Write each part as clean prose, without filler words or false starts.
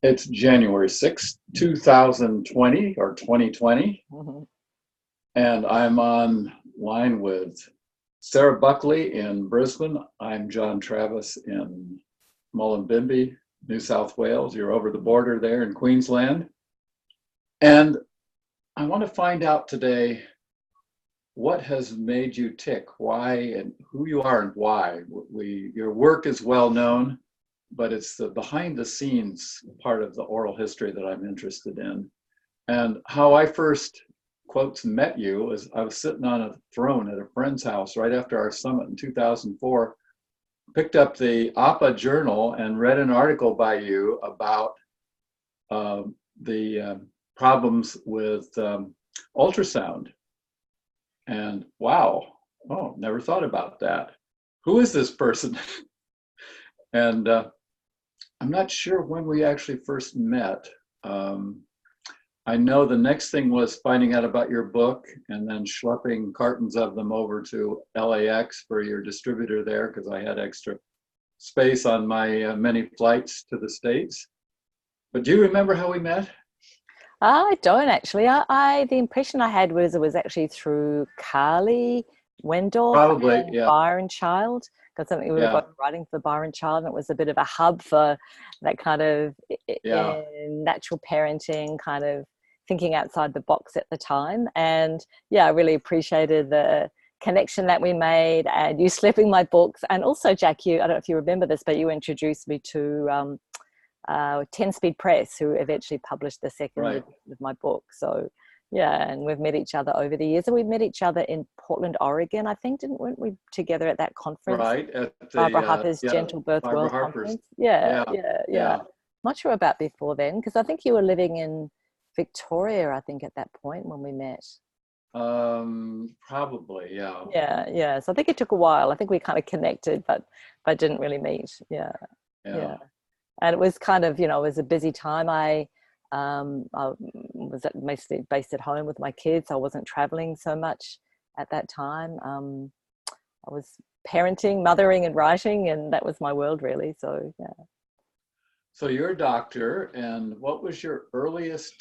It's January 6th, 2020 or 2020, Hmm. and I'm on line with Sarah Buckley in Brisbane. I'm John Travis in Mullumbimby, New South Wales. You're over the border there in Queensland. And I want to find out today what has made you tick, why, and who you are and why. Your work is well known, but it's the behind the scenes part of the oral history that I'm interested in. And how I first, quotes, met you is I was sitting on a throne at a friend's house right after our summit in 2004, picked up the APA journal and read an article by you about the problems with ultrasound. And wow, oh, never thought about that. Who is this person? And I'm not sure when we actually first met. I know the next thing was finding out about your book and then schlepping cartons of them over to LAX for your distributor there because I had extra space on my many flights to the States. But do you remember how we met? I don't actually. The impression I had was it was actually through Carly Wendorf Probably, and yeah, Byron Child, because something we were yeah, both writing for Byron Child, and it was a bit of a hub for that kind of yeah. natural parenting, kind of thinking outside the box at the time. And yeah, I really appreciated the connection that we made, and you slipping my books, and also Jack, I don't know if you remember this, but you introduced me to 10 Speed Press, who eventually published the second Right, edition of my book. So yeah, and we've met each other over the years, and we met each other in Portland, Oregon, I think, weren't we together at that conference, right. At Barbara the, Harper's yeah, Gentle Birth Barbara World Harper's. Conference? Yeah, Yeah, yeah, yeah. yeah. Not sure about before then, because I think you were living in Victoria, I think, at that point when we met. Probably, yeah, Yeah, yeah. So I think it took a while. I think we kind of connected, but didn't really meet. Yeah, yeah. yeah. And it was kind of, it was a busy time. I was mostly based at home with my kids. I wasn't traveling so much at that time. I was parenting, mothering, and writing, and that was my world really. So yeah. So you're a doctor, and what was your earliest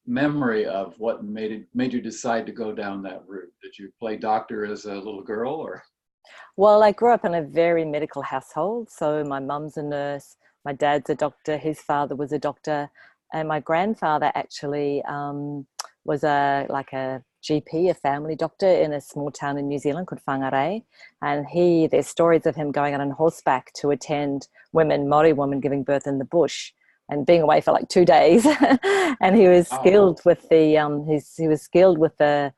memory of what made you decide to go down that route? Did you play doctor as a little girl, or? Well, I grew up in a very medical household. So my mum's a nurse, my dad's a doctor, his father was a doctor, and my grandfather actually was a GP, a family doctor in a small town in New Zealand called Whangarei. And there's stories of him going out on horseback to attend Maori women giving birth in the bush and being away for like 2 days. And he was Oh, skilled with he was skilled with an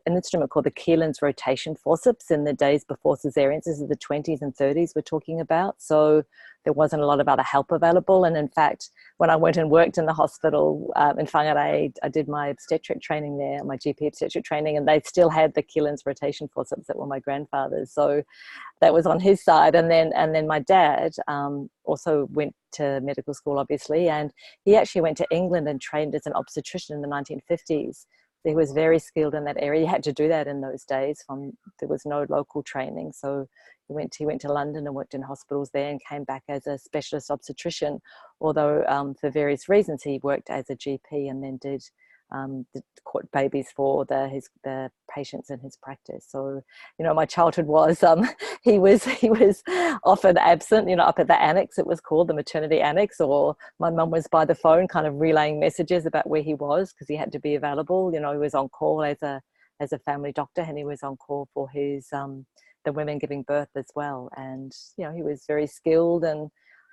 instrument called the Keelan's rotation forceps in the days before cesareans. This is the 20s and 30s we're talking about. So there wasn't a lot of other help available. And in fact, when I went and worked in the hospital in Whangarei, I did my obstetric training there, my GP obstetric training, and they still had the Keelan's rotation forceps that were my grandfather's. So that was on his side. And then my dad also went to medical school, obviously, and he actually went to England and trained as an obstetrician in the 1950s. He was very skilled in that area. You had to do that in those days. There was no local training, so he went to London and worked in hospitals there, and came back as a specialist obstetrician. Although for various reasons he worked as a GP and then did caught babies for the patients in his practice. So my childhood was he was often absent. Up at the annex, it was called the maternity annex, or my mum was by the phone kind of relaying messages about where he was because he had to be available. He was on call as a family doctor, and he was on call for his the women giving birth as well. And he was very skilled, and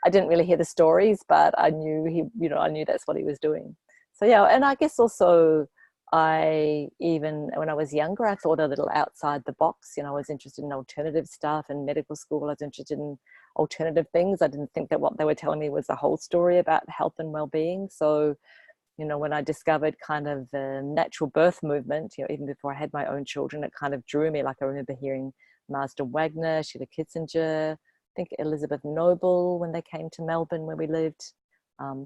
I didn't really hear the stories, but I knew I knew that's what he was doing. So yeah, and I guess also even when I was younger, I thought a little outside the box. I was interested in alternative stuff. In medical school, I was interested in alternative things. I didn't think that what they were telling me was the whole story about health and well-being. So, when I discovered kind of the natural birth movement, even before I had my own children, it kind of drew me. Like I remember hearing Marsden Wagner, Sheila Kitzinger, I think Elizabeth Noble when they came to Melbourne where we lived.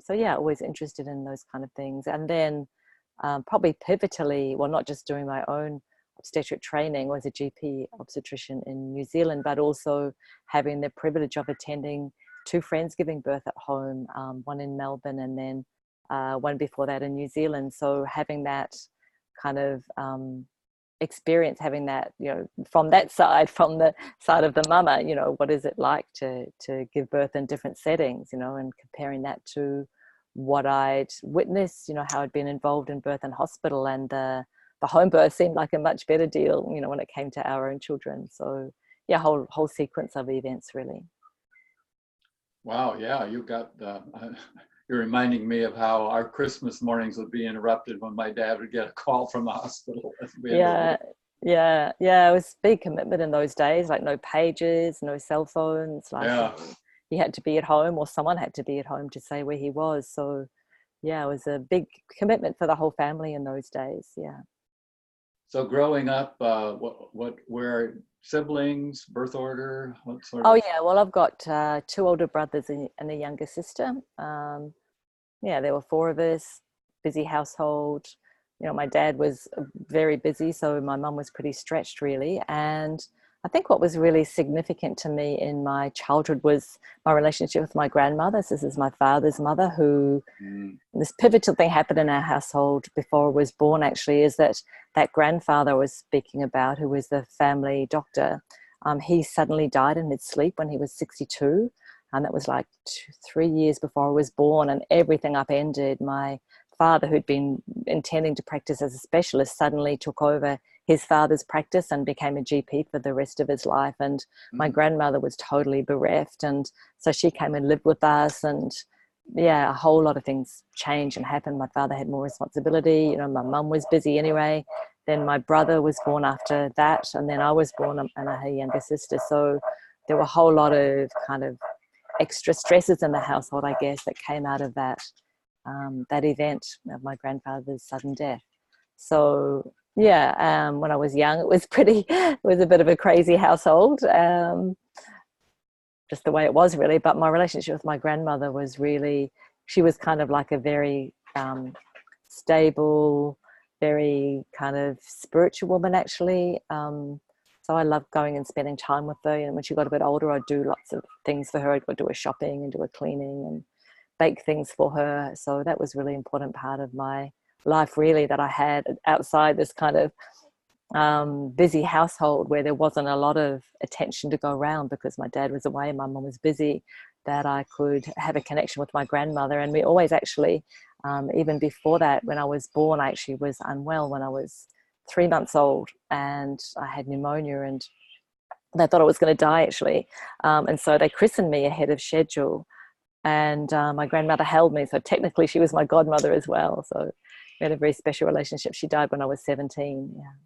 So yeah, always interested in those kind of things. And then probably pivotally, well, not just doing my own obstetric training as a GP obstetrician in New Zealand, but also having the privilege of attending two friends giving birth at home, one in Melbourne and then one before that in New Zealand. So having that kind of experience, having that, from that side, from the side of the mama, what is it like to give birth in different settings, and comparing that to what I'd witnessed, how I'd been involved in birth in hospital, and the home birth seemed like a much better deal, when it came to our own children. So yeah, whole sequence of events really. Wow, yeah, you got you're reminding me of how our Christmas mornings would be interrupted when my dad would get a call from the hospital. Yeah, it was a big commitment in those days, like no pages, no cell phones, like he had to be at home, or someone had to be at home to say where he was. So yeah, it was a big commitment for the whole family in those days. Yeah. So growing up, what were siblings, birth order, what sort of? Oh yeah, well I've got two older brothers and a younger sister. Yeah, there were four of us, busy household. My dad was very busy, so my mum was pretty stretched really. And I think what was really significant to me in my childhood was my relationship with my grandmother. So this is my father's mother, who this pivotal thing happened in our household before I was born actually, is that grandfather I was speaking about, who was the family doctor, he suddenly died in his sleep when he was 62. And that was like 3 years before I was born, and everything upended. My father, who'd been intending to practice as a specialist, suddenly took over his father's practice and became a GP for the rest of his life. And my grandmother was totally bereft. And so she came and lived with us, and yeah, a whole lot of things changed and happened. My father had more responsibility. My mum was busy anyway. Then my brother was born after that, and then I was born, and I had a younger sister. So there were a whole lot of kind of extra stresses in the household, I guess, that came out of that event of my grandfather's sudden death. So yeah, when I was young, it was a bit of a crazy household, just the way it was really. But my relationship with my grandmother was really, she was kind of like a very stable, very kind of spiritual woman actually. So I loved going and spending time with her. When she got a bit older, I'd do lots of things for her. I'd go do her shopping and do her cleaning and bake things for her. So that was a really important part of my life, really, that I had outside this kind of busy household where there wasn't a lot of attention to go around because my dad was away and my mum was busy, that I could have a connection with my grandmother. And we always actually, even before that, when I was born, I actually was unwell when I was 3 months old, and I had pneumonia, and they thought I was going to die actually. And so they christened me ahead of schedule, and my grandmother held me. So technically she was my godmother as well. So we had a very special relationship. She died when I was 17. Yeah.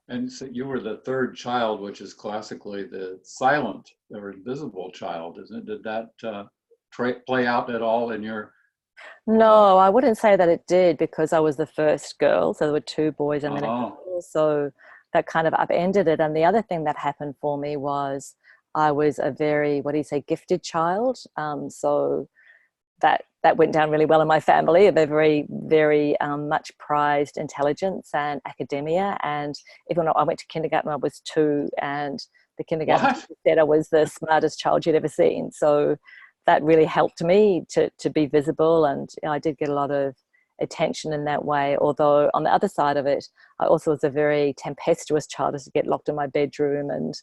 And so you were the third child, which is classically the silent or invisible child, isn't it? Did that play out at all in your? No, I wouldn't say that it did, because I was the first girl. So there were two boys and then a girl. So that kind of upended it. And the other thing that happened for me was I was a very, gifted child. So that went down really well in my family. They're very, very much prized intelligence and academia. And even though I went to kindergarten when I was 2, and the kindergarten teacher said I was the smartest child you'd ever seen. So that really helped me to be visible, and I did get a lot of attention in that way. Although on the other side of it, I also was a very tempestuous child. I used to get locked in my bedroom and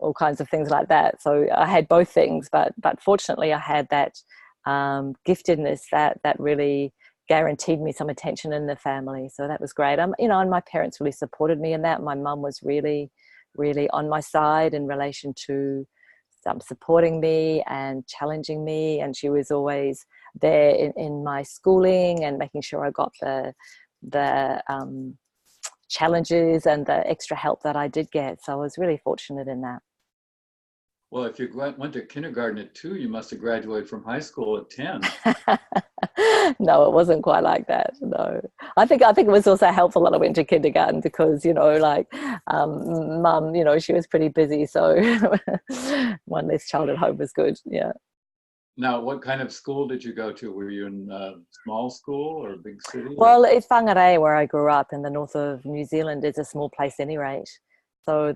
all kinds of things like that. So I had both things, but fortunately I had that giftedness that really guaranteed me some attention in the family. So that was great. And my parents really supported me in that. My mum was really, really on my side in relation to supporting me and challenging me, and she was always there in my schooling and making sure I got the challenges and the extra help that I did get. So I was really fortunate in that. Well, if you went to kindergarten at 2, you must have graduated from high school at 10. No, it wasn't quite like that. No, I think it was also helpful that I went to kindergarten because, mum, she was pretty busy. So one less child at home was good. Yeah. Now, what kind of school did you go to? Were you in a small school or a big city? Well, Whangarei, where I grew up in the north of New Zealand, is a small place any rate. So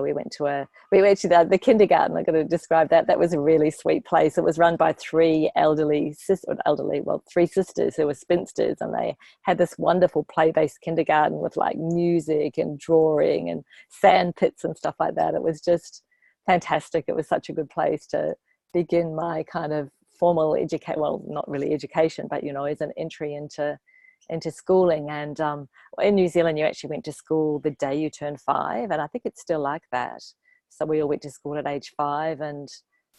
we went to the kindergarten. I'm going to describe that. That was a really sweet place. It was run by three three sisters who were spinsters, and they had this wonderful play-based kindergarten with like music and drawing and sand pits and stuff like that. It was just fantastic. It was such a good place to begin my kind of formal education. Well, not really education, but as an entry into schooling. And in New Zealand, you actually went to school the day you turned 5, and I think it's still like that. So we all went to school at age 5, and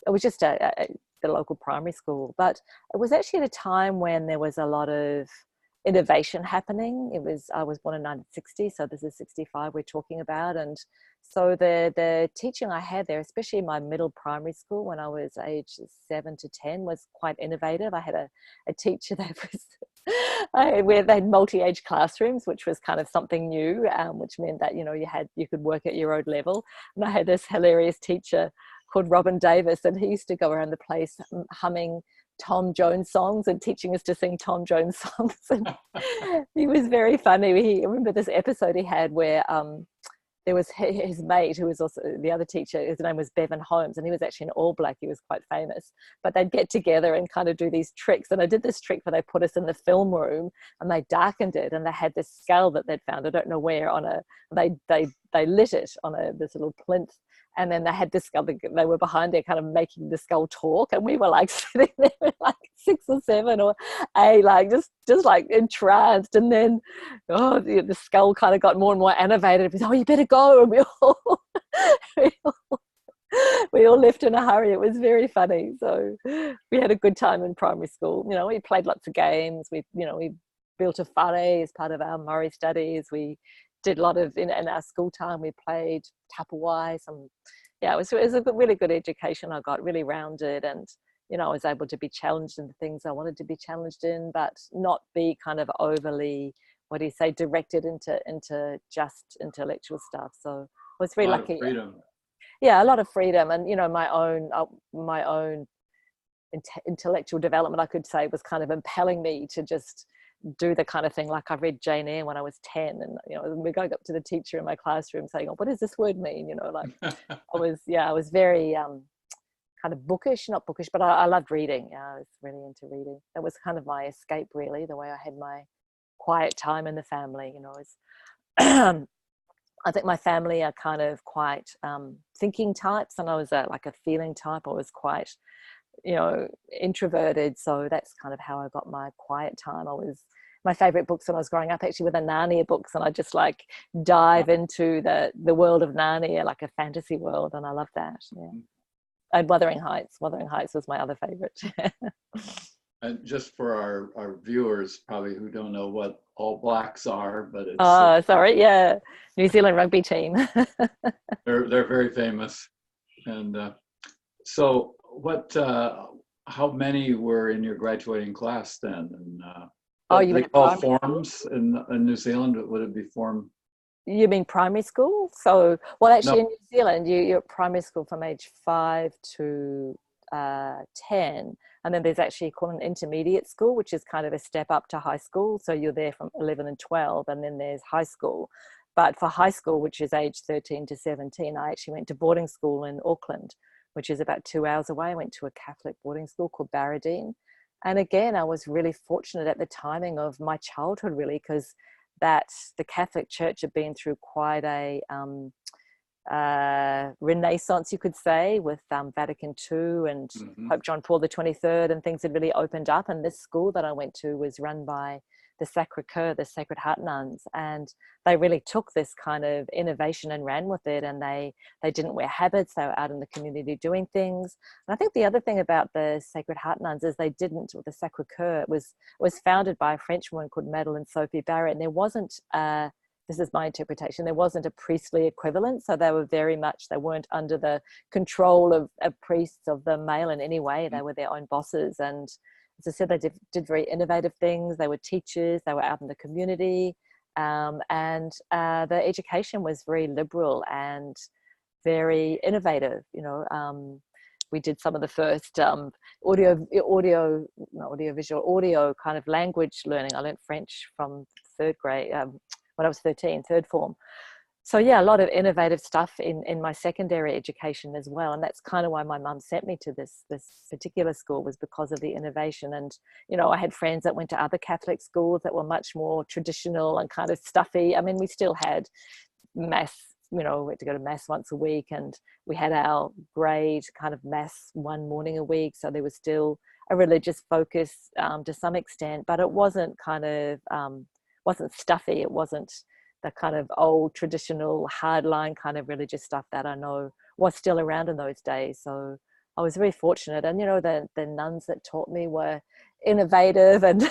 it was just the local primary school. But it was actually at a time when there was a lot of innovation happening. I was born in 1960, so this is 65 we're talking about. And so the teaching I had there, especially in my middle primary school when I was age 7 to 10, was quite innovative. I had a teacher that was where they had multi-age classrooms, which was kind of something new, which meant that you could work at your own level. And I had this hilarious teacher called Robin Davis, and he used to go around the place humming Tom Jones songs and teaching us to sing Tom Jones songs. And he was very funny. I remember this episode he had where there was his mate, who was also the other teacher. His name was Bevan Holmes, and he was actually an All Black. He was quite famous. But they'd get together and kind of do these tricks. And I did this trick where they put us in the film room and they darkened it, and they had this skull that they'd found, I don't know where, they lit it on this little plinth. And then they had this skull, they were behind there kind of making the skull talk. And we were like sitting there like 6 or 7 or 8, like just like entranced. And then, the skull kind of got more and more animated. It was, you better go. And we all left in a hurry. It was very funny. So we had a good time in primary school. We played lots of games. We built a whare as part of our Maori studies. We did a lot of, in our school time, we played tapawai. It was a really good education. I got really rounded, and I was able to be challenged in the things I wanted to be challenged in, but not be kind of overly, directed into just intellectual stuff. So I was very lucky. Freedom. Yeah, a lot of freedom, and my own intellectual development, I could say, was kind of impelling me to just do the kind of thing, like I read Jane Eyre when I was 10, and we're going up to the teacher in my classroom saying, what does this word mean? I was very kind of bookish, not bookish, but I loved reading. I was really into reading. That was kind of my escape, really, the way I had my quiet time in the family. I think my family are kind of quite thinking types, and I was like a feeling type. I was quite introverted, so that's kind of how I got my quiet time. My favorite books when I was growing up actually were the Narnia books, and I just like dive into the world of Narnia, like a fantasy world, and I love that. And Wuthering Heights was my other favorite. And just for our viewers probably who don't know what All Blacks are, but it's New Zealand rugby team. they're very famous. And so how many were in your graduating class then? And you they mean call forms in New Zealand? Would it be form? You mean primary school? So, well, actually, No. in New Zealand, you're at primary school from age 5 to 10, and then there's actually called an intermediate school, which is kind of a step up to high school. So you're there from 11 and 12, and then there's high school. But for high school, which is age 13 to 17, I actually went to boarding school in Auckland, which is about 2 hours away. I went to a Catholic boarding school called Variability. And again, I was really fortunate at the timing of my childhood, really, because the Catholic Church had been through quite a renaissance, you could say, with Vatican II and Pope John Paul the 23rd, and things had really opened up. And this school that I went to was run by the Sacre-Cœur, the Sacred Heart nuns, and they really took this kind of innovation and ran with it. And they didn't wear habits; they were out in the community doing things. And I think the other thing about the Sacred Heart nuns is the Sacre-Cœur was founded by a French woman called Madeleine Sophie Barrett, and there wasn't this is my interpretation, there wasn't a priestly equivalent. So they weren't under the control of priests of the male in any way. They were their own bosses. And as I said, they did very innovative things. They were teachers, they were out in the community. And the education was very liberal and very innovative. We did some of the first audio kind of language learning. I learned French from third grade, when I was 13, third form. So yeah, a lot of innovative stuff in my secondary education as well, and that's kind of why my mum sent me to this particular school, was because of the innovation. And I had friends that went to other Catholic schools that were much more traditional and kind of stuffy. I mean, we still had mass. We had to go to mass once a week, and we had our grade kind of mass one morning a week, so there was still a religious focus to some extent, but it wasn't kind of wasn't stuffy. It wasn't the kind of old traditional hardline kind of religious stuff that I know was still around in those days. So I was very fortunate. And the nuns that taught me were innovative and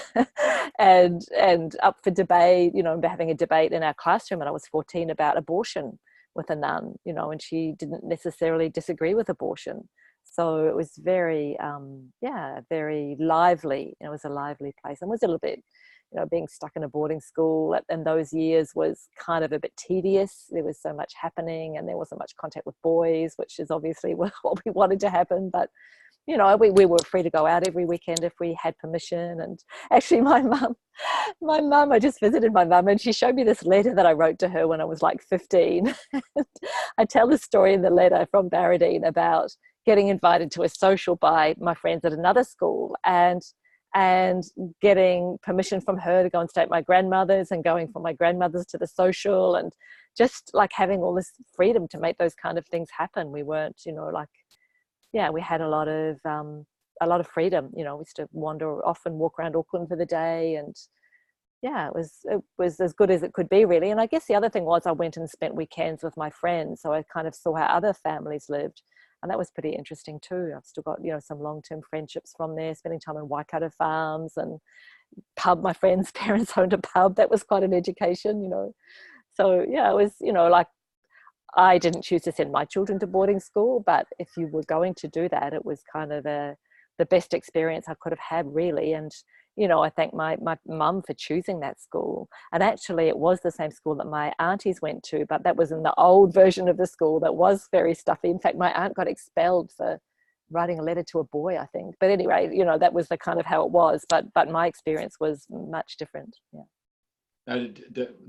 and up for debate. Having a debate in our classroom when I was 14 about abortion with a nun, and she didn't necessarily disagree with abortion. So it was very very lively. It was a lively place, and was a little bit, being stuck in a boarding school in those years was kind of a bit tedious. There was so much happening, and there wasn't much contact with boys, which is obviously what we wanted to happen. But we were free to go out every weekend if we had permission. And actually my mum, I just visited my mum, and she showed me this letter that I wrote to her when I was like 15. I tell the story in the letter from Variability about getting invited to a social by my friends at another school, and getting permission from her to go and stay at my grandmother's, and going from my grandmother's to the social, and just like having all this freedom to make those kind of things happen. We weren't, we had a lot of freedom. We used to wander off and walk around Auckland for the day, and it was as good as it could be, really. And I guess the other thing was I went and spent weekends with my friends, so I kind of saw how other families lived. And that was pretty interesting too. I've still got, some long-term friendships from there, spending time on Waikato farms and pub. My friend's parents owned a pub. That was quite an education, So yeah, it was, like, I didn't choose to send my children to boarding school, but if you were going to do that, it was kind of the best experience I could have had, really. And I thank my mum for choosing that school. And actually it was the same school that my aunties went to, but that was in the old version of the school that was very stuffy. In fact, my aunt got expelled for writing a letter to a boy, I think. But anyway, that was the kind of how it was. But my experience was much different. Yeah.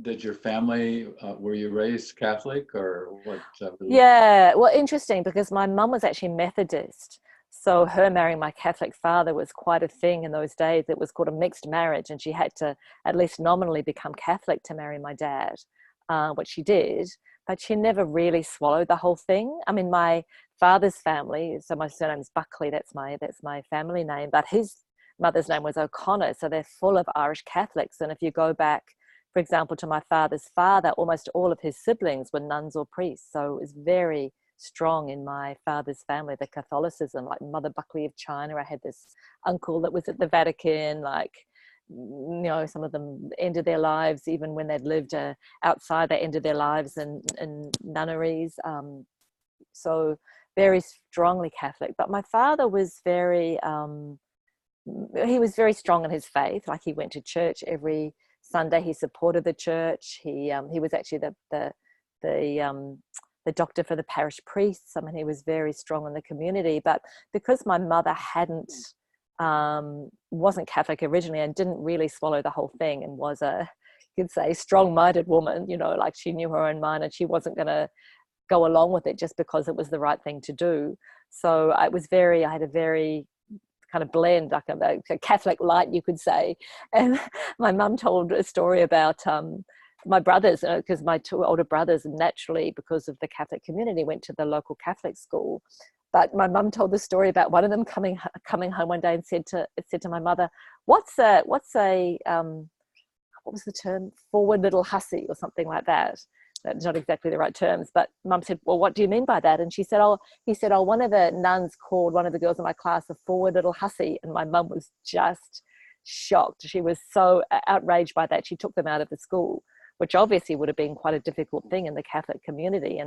Did your family, were you raised Catholic, or what? Yeah, well, interesting, because my mum was actually Methodist. So her marrying my Catholic father was quite a thing in those days. It was called a mixed marriage, and she had to at least nominally become Catholic to marry my dad, which she did, but she never really swallowed the whole thing. I mean, my father's family, so my surname is Buckley, that's my family name, but his mother's name was O'Connor, so they're full of Irish Catholics. And if you go back, for example, to my father's father, almost all of his siblings were nuns or priests. So it was very strong in my father's family, the Catholicism, like Mother Buckley of China. I had this uncle that was at the Vatican, like, some of them ended their lives, even when they'd lived outside, they ended their lives in nunneries. So very strongly Catholic. But my father was he was very strong in his faith. Like, he went to church every Sunday. He supported the church. He was actually the doctor for the parish priests. I mean, he was very strong in the community. But because my mother wasn't Catholic originally and didn't really swallow the whole thing, and was you could say, strong-minded woman, like, she knew her own mind, and she wasn't going to go along with it just because it was the right thing to do. So I had a very kind of blend, like a Catholic light, you could say. And my mum told a story about my brothers, because my two older brothers, naturally, because of the Catholic community, went to the local Catholic school. But my mum told the story about one of them coming home one day and said to my mother, what's a what was the term, forward little hussy, or something like that. That's not exactly the right terms, but mum said, well, what do you mean by that? And he said, one of the nuns called one of the girls in my class a forward little hussy. And my mum was just shocked. She was so outraged by that. She took them out of the school, which obviously would have been quite a difficult thing in the Catholic community.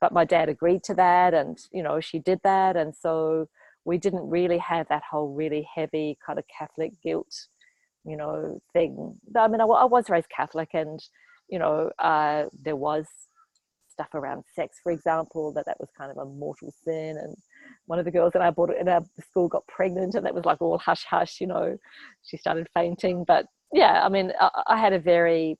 But my dad agreed to that, and, she did that. And so we didn't really have that whole really heavy kind of Catholic guilt, thing. I mean, I was raised Catholic, and, there was stuff around sex, for example, that was kind of a mortal sin. And one of the girls that I brought in our school got pregnant, and that was like all hush hush, she started fainting. But yeah, I mean, I had a very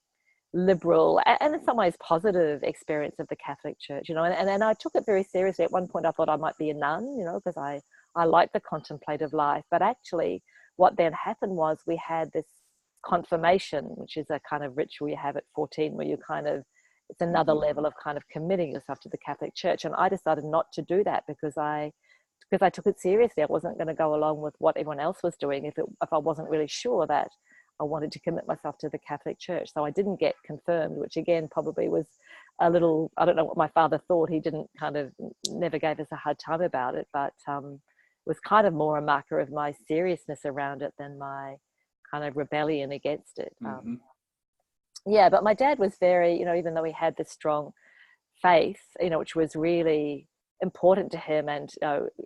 liberal and in some ways positive experience of the Catholic Church, you know, and I took it very seriously. At one point I thought I might be a nun, you know, because I like the contemplative life. But actually what then happened was we had this confirmation, which is a kind of ritual you have at 14 where you kind of, it's another level of kind of committing yourself to the Catholic Church. And I decided not to do that because I took it seriously. I wasn't going to go along with what everyone else was doing if I wasn't really sure that I wanted to commit myself to the Catholic Church. So I didn't get confirmed, which again probably was a little, I don't know what my father thought. He didn't kind of, never gave us a hard time about it, but it was kind of more a marker of my seriousness around it than my kind of rebellion against it. Yeah, but my dad was very, you know, even though he had this strong faith, you know, which was really important to him, and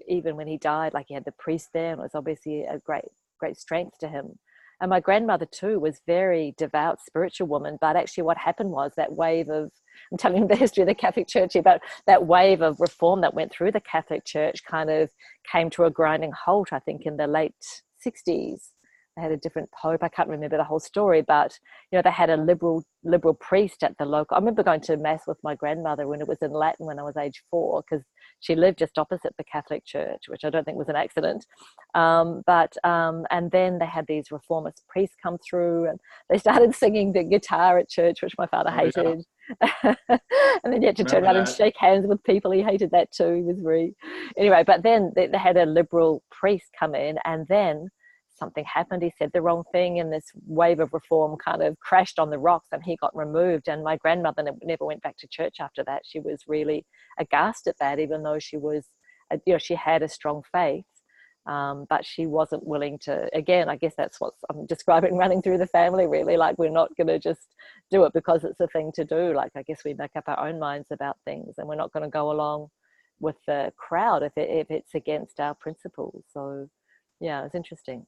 even when he died, like he had the priest there, and it was obviously a great strength to him. And my grandmother too was very devout, spiritual woman. But actually what happened was that wave of, I'm telling you the history of the Catholic Church here, but that wave of reform that went through the Catholic Church kind of came to a grinding halt, I think, in the late 60s. They had a different pope. I can't remember the whole story, but you know, they had a liberal priest at the local. I remember going to mass with my grandmother when it was in Latin when I was age 4, because she lived just opposite the Catholic Church, which I don't think was an accident. And then they had these reformist priests come through, and they started singing the guitar at church, which my father hated. Yeah. And then you had to turn around and shake hands with people. He hated that too. He was very, anyway. But then they had a liberal priest come in, and then something happened. He said the wrong thing, and this wave of reform kind of crashed on the rocks, and he got removed. And my grandmother never went back to church after that. She was really aghast at that, even though she was, you know, she had a strong faith, but she wasn't willing to. Again, I guess that's what I'm describing running through the family, really. Like, we're not going to just do it because it's a thing to do. Like, I guess we make up our own minds about things, and we're not going to go along with the crowd if it's against our principles. So yeah, it's interesting.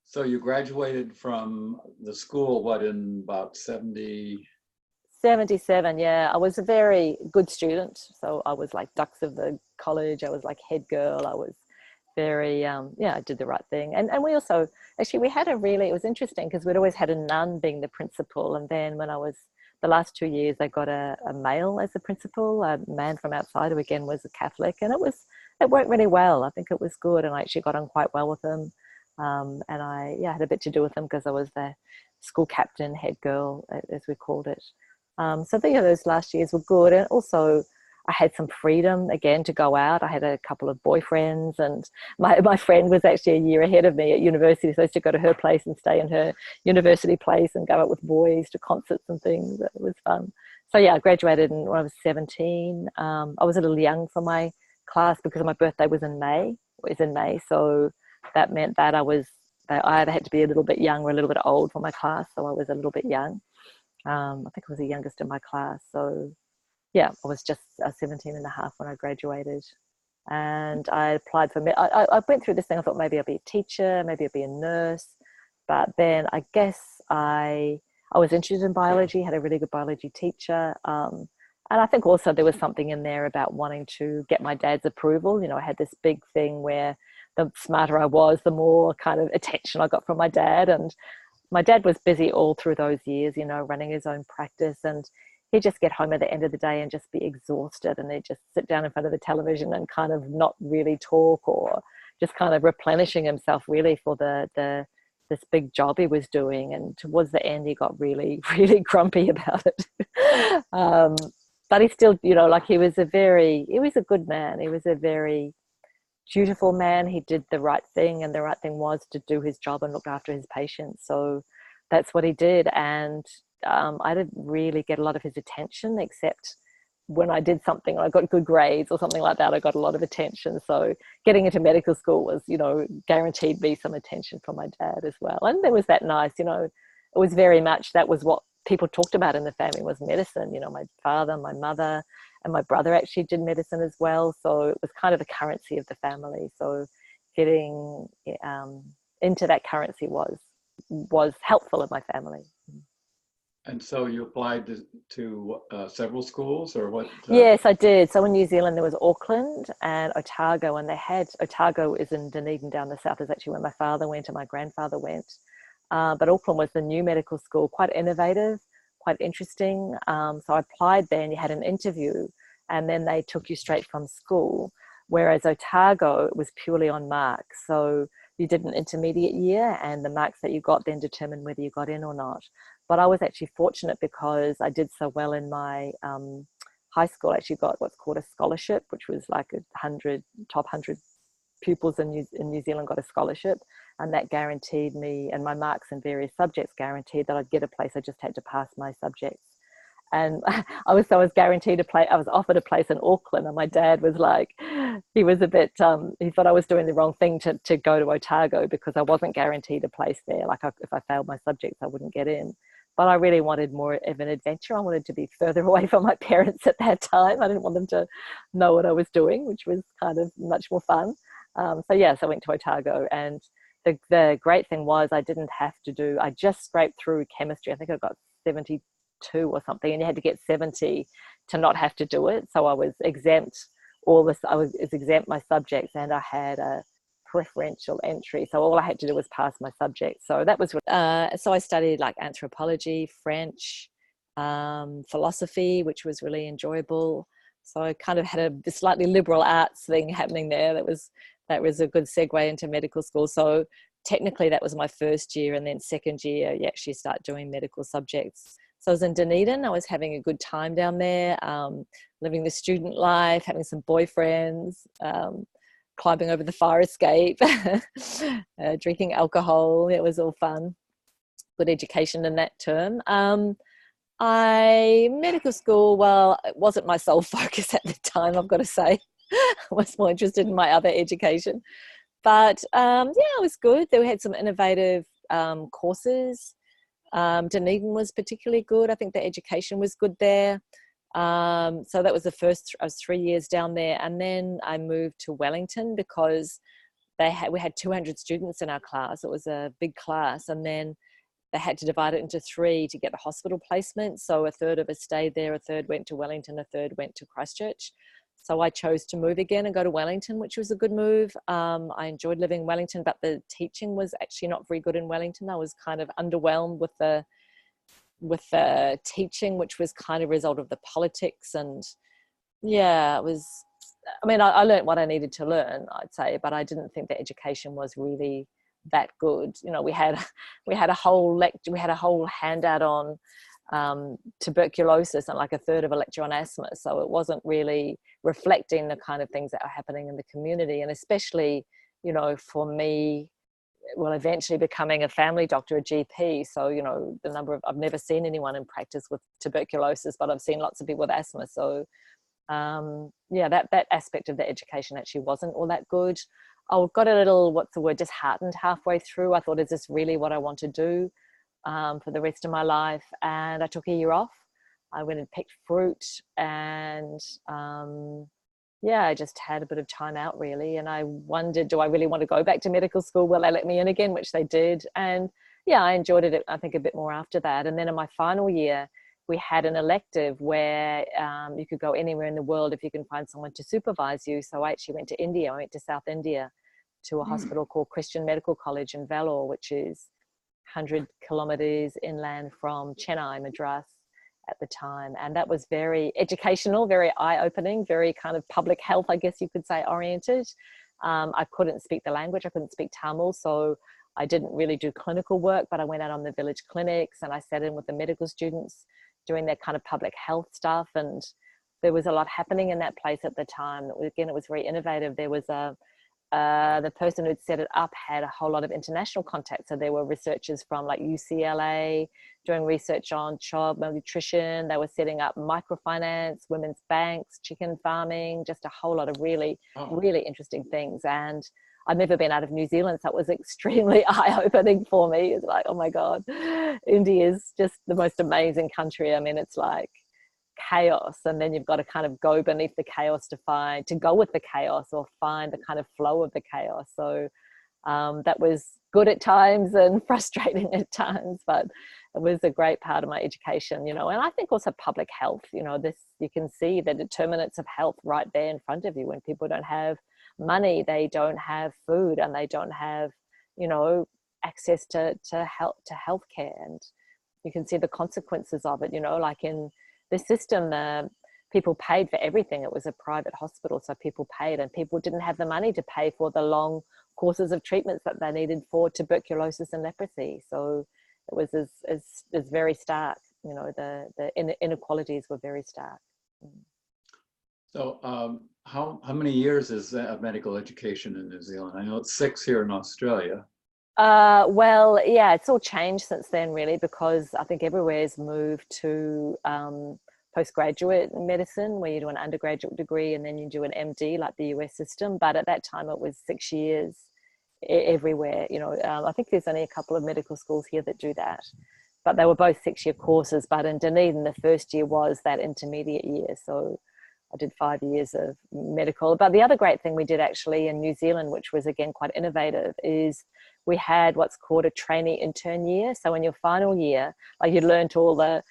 So you graduated from the school, what, in about 70? 77, yeah. I was a very good student. So I was like dux of the college. I was like head girl. I was very, I did the right thing. And we also, actually, we had it was interesting because we'd always had a nun being the principal. And then when I was, the last 2 years, I got a male as a principal, a man from outside who again was a Catholic. And it worked really well. I think it was good. And I actually got on quite well with him. And I had a bit to do with them because I was the school captain, head girl, as we called it. So I think those last years were good. And also I had some freedom again to go out. I had a couple of boyfriends, and my friend was actually a year ahead of me at university. So I used to go to her place and stay in her university place and go out with boys to concerts and things. It was fun. So yeah, I graduated when I was 17. I was a little young for my class because my birthday was in May. So that meant that I either had to be a little bit young or a little bit old for my class. So I was a little bit young. I think I was the youngest in my class. So yeah, I was just 17 and a half when I graduated. And I applied for, I went through this thing. I thought maybe I'll be a teacher, maybe I'll be a nurse. But then I guess I was interested in biology, had a really good biology teacher. And I think also there was something in there about wanting to get my dad's approval. You know, I had this big thing where the smarter I was, the more kind of attention I got from my dad. And my dad was busy all through those years, you know, running his own practice. And he'd just get home at the end of the day and just be exhausted. And he'd just sit down in front of the television and kind of not really talk, or just kind of replenishing himself really for this big job he was doing. And towards the end, he got really, really grumpy about it. But he still, you know, like he was a good man. He was a very dutiful man. He did the right thing, and the right thing was to do his job and look after his patients. So that's what he did. And I didn't really get a lot of his attention, except when I did something, I got good grades or something like that, I got a lot of attention. So getting into medical school was, you know, guaranteed me some attention from my dad as well. And there was that nice, you know, it was very much, that was what people talked about in the family, was medicine. You know, my father, my mother, and my brother actually did medicine as well. So it was kind of the currency of the family. So getting into that currency was helpful in my family. And so you applied to several schools, or what? Yes, I did. So in New Zealand, there was Auckland and Otago, and Otago is in Dunedin down the south, is actually where my father went and my grandfather went. But Auckland was the new medical school, quite innovative, quite interesting. So I applied there, and you had an interview, and then they took you straight from school. Whereas Otago, it was purely on marks. So you did an intermediate year, and the marks that you got then determined whether you got in or not. But I was actually fortunate because I did so well in my high school. I actually got what's called a scholarship, which was like top 100 pupils in New Zealand got a scholarship, and that guaranteed me, and my marks in various subjects guaranteed that I'd get a place. I just had to pass my subjects. And I was guaranteed a place. I was offered a place in Auckland, and my dad was like, he was a bit, he thought I was doing the wrong thing to go to Otago, because I wasn't guaranteed a place there. Like if I failed my subjects, I wouldn't get in. But I really wanted more of an adventure. I wanted to be further away from my parents at that time. I didn't want them to know what I was doing, which was kind of much more fun. So I went to Otago, and the great thing was I didn't have to do, I just scraped through chemistry. I think I got 72 or something, and you had to get 70 to not have to do it. So I was exempt I was exempt my subjects, and I had a preferential entry. So all I had to do was pass my subjects. So that was, so I studied like anthropology, French, philosophy, which was really enjoyable. So I kind of had a slightly liberal arts thing happening there. That was a good segue into medical school. So technically that was my first year, and then second year you actually start doing medical subjects. So I was in Dunedin. I was having a good time down there, living the student life, having some boyfriends, climbing over the fire escape, drinking alcohol. It was all fun. Good education in that term. Medical school, well, it wasn't my sole focus at the time, I've got to say. I was more interested in my other education. But it was good. They had some innovative courses. Dunedin was particularly good. I think the education was good there. So that was the first, I was 3 years down there. And then I moved to Wellington because we had 200 students in our class. It was a big class. And then they had to divide it into 3 to get the hospital placement. So a third of us stayed there, a third went to Wellington, a third went to Christchurch. So I chose to move again and go to Wellington, which was a good move. I enjoyed living in Wellington, but the teaching was actually not very good in Wellington. I was kind of underwhelmed with the teaching, which was kind of a result of the politics. And it was, I learned what I needed to learn, I'd say, but I didn't think the education was really that good. We had a whole handout on tuberculosis and like a third of a lecture on asthma. So it wasn't really reflecting the kind of things that are happening in the community. And especially, for me, eventually becoming a family doctor, a GP. So, I've never seen anyone in practice with tuberculosis, but I've seen lots of people with asthma. So, that aspect of the education actually wasn't all that good. I got a little, disheartened halfway through. I thought, is this really what I want to do for the rest of my life? And I took a year off. I went and picked fruit, and I just had a bit of time out really. And I wondered, do I really want to go back to medical school? Will they let me in again? Which they did. And I enjoyed it, I think, a bit more after that. And then in my final year, we had an elective where you could go anywhere in the world if you can find someone to supervise you. So I actually went to India. I went to South India to a hospital called Christian Medical College in Vellore, which is 100 kilometers inland from Chennai, Madras at the time. And that was very educational, very eye-opening, very kind of public health, I guess you could say, oriented. I couldn't speak the language. I couldn't speak Tamil. So I didn't really do clinical work, but I went out on the village clinics and I sat in with the medical students doing their kind of public health stuff. And there was a lot happening in that place at the time. Again, it was very innovative. There was the person who'd set it up had a whole lot of international contacts. So there were researchers from like UCLA doing research on child malnutrition. They were setting up microfinance, women's banks, chicken farming, just a whole lot of really interesting things. And I've never been out of New Zealand, so it was extremely eye-opening for me. It's like, oh my God, India is just the most amazing country. It's like chaos, and then you've got to kind of go beneath the chaos to go with the chaos or find the kind of flow of the chaos. So that was good at times and frustrating at times, but it was a great part of my education, and I think also public health, you can see the determinants of health right there in front of you. When people don't have money, they don't have food, and they don't have, access to healthcare. And you can see the consequences of it, you know, like in the system, people paid for everything. It was a private hospital, so people paid, and people didn't have the money to pay for the long courses of treatments that they needed for tuberculosis and leprosy. So it was as very stark, you know, the inequalities were very stark. So how many years is medical education in New Zealand? I know it's 6 here in Australia. Well, yeah, it's all changed since then, really, because I think everywhere's moved to postgraduate medicine, where you do an undergraduate degree and then you do an MD, like the US system. But at that time, it was 6 years everywhere. You know, I think there's only a couple of medical schools here that do that, but they were both 6-year courses. But in Dunedin, the first year was that intermediate year. So I did 5 years of medical. But the other great thing we did actually in New Zealand, which was again quite innovative, is we had what's called a trainee intern year. So in your final year, like you learned all the,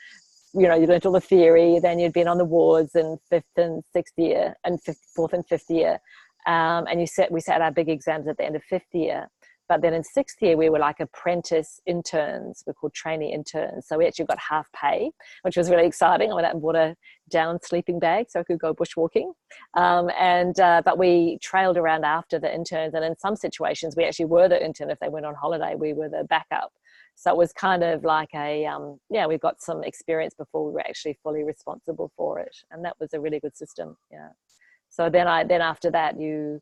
you know, you learned all the theory, then you'd been on the wards in 5th and 6th year and 4th and 5th year. And we sat our big exams at the end of 5th year. But then in 6th year, we were like apprentice interns. We're called trainee interns. So we actually got half pay, which was really exciting. I went out and bought a down sleeping bag so I could go bushwalking. But we trailed around after the interns. And in some situations, we actually were the intern. If they went on holiday, we were the backup. So it was kind of like we got some experience before we were actually fully responsible for it. And that was a really good system. Yeah. So then after that, you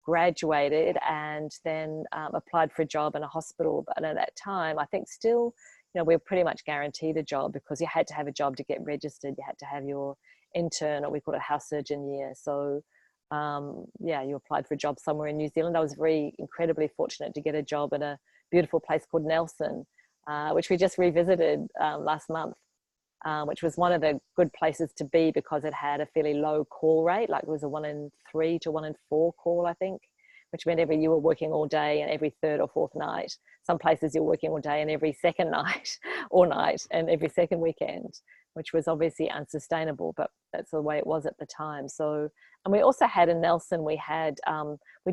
graduated and then applied for a job in a hospital. But at that time, I think still, you know, we were pretty much guaranteed a job because you had to have a job to get registered. You had to have your intern, or we called it house surgeon year. So you applied for a job somewhere in New Zealand. I was very incredibly fortunate to get a job in a beautiful place called Nelson, which we just revisited last month. Which was one of the good places to be because it had a fairly low call rate. Like it was a 1 in 3 to 1 in 4 call, I think, which meant you were working all day and every 3rd or 4th night. Some places you're working all day and every 2nd night or night and every 2nd weekend, which was obviously unsustainable, but that's the way it was at the time. So, and we also had in Nelson, we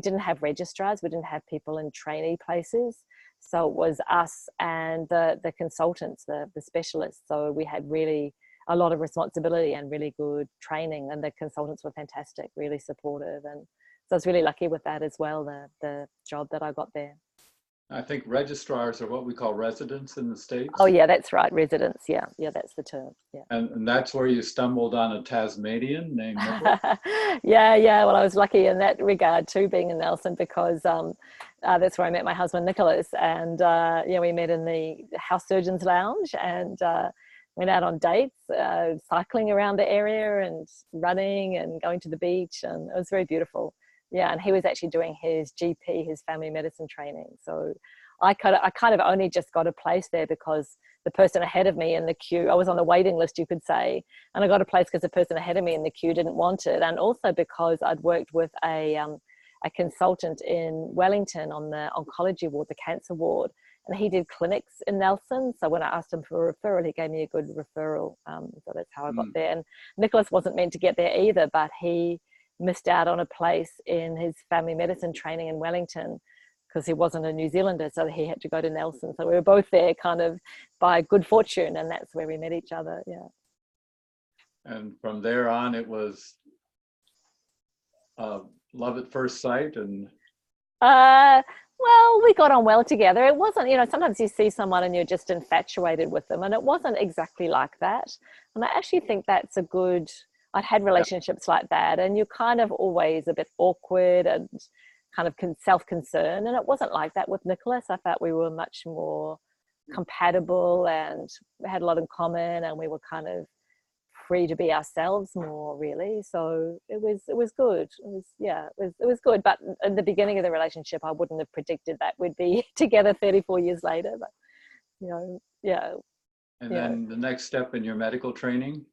didn't have registrars. We didn't have people in trainee places. So it was us and the consultants, the specialists. So we had really a lot of responsibility and really good training, and the consultants were fantastic, really supportive. And so I was really lucky with that as well, the job that I got there. I think registrars are what we call residents in the States. Oh yeah, that's right, residents. Yeah, that's the term. Yeah. And that's where you stumbled on a Tasmanian named Nicholas? Yeah. Well, I was lucky in that regard too, being in Nelson, because that's where I met my husband Nicholas, and we met in the house surgeon's lounge and went out on dates, cycling around the area and running and going to the beach, and it was very beautiful. Yeah, and he was actually doing his GP, his family medicine training. So I kind of only just got a place there because the person ahead of me in the queue, I was on the waiting list, you could say, and I got a place because the person ahead of me in the queue didn't want it, and also because I'd worked with a consultant in Wellington on the oncology ward, the cancer ward, and he did clinics in Nelson. So when I asked him for a referral, he gave me a good referral. So that's how I got there. And Nicholas wasn't meant to get there either, but he missed out on a place in his family medicine training in Wellington because he wasn't a New Zealander, so he had to go to Nelson. So we were both there kind of by good fortune, and that's where we met each other. Yeah. And from there on, it was love at first sight. And well, we got on well together. It wasn't, sometimes you see someone and you're just infatuated with them, and it wasn't exactly like that. And I actually think that's I'd had relationships like that, and you're kind of always a bit awkward and kind of self-concerned, and it wasn't like that with Nicholas. I felt we were much more compatible and we had a lot in common, and we were kind of free to be ourselves more, really. So it was good. It was good. But in the beginning of the relationship, I wouldn't have predicted that we'd be together 34 years later. But And then the next step in your medical training?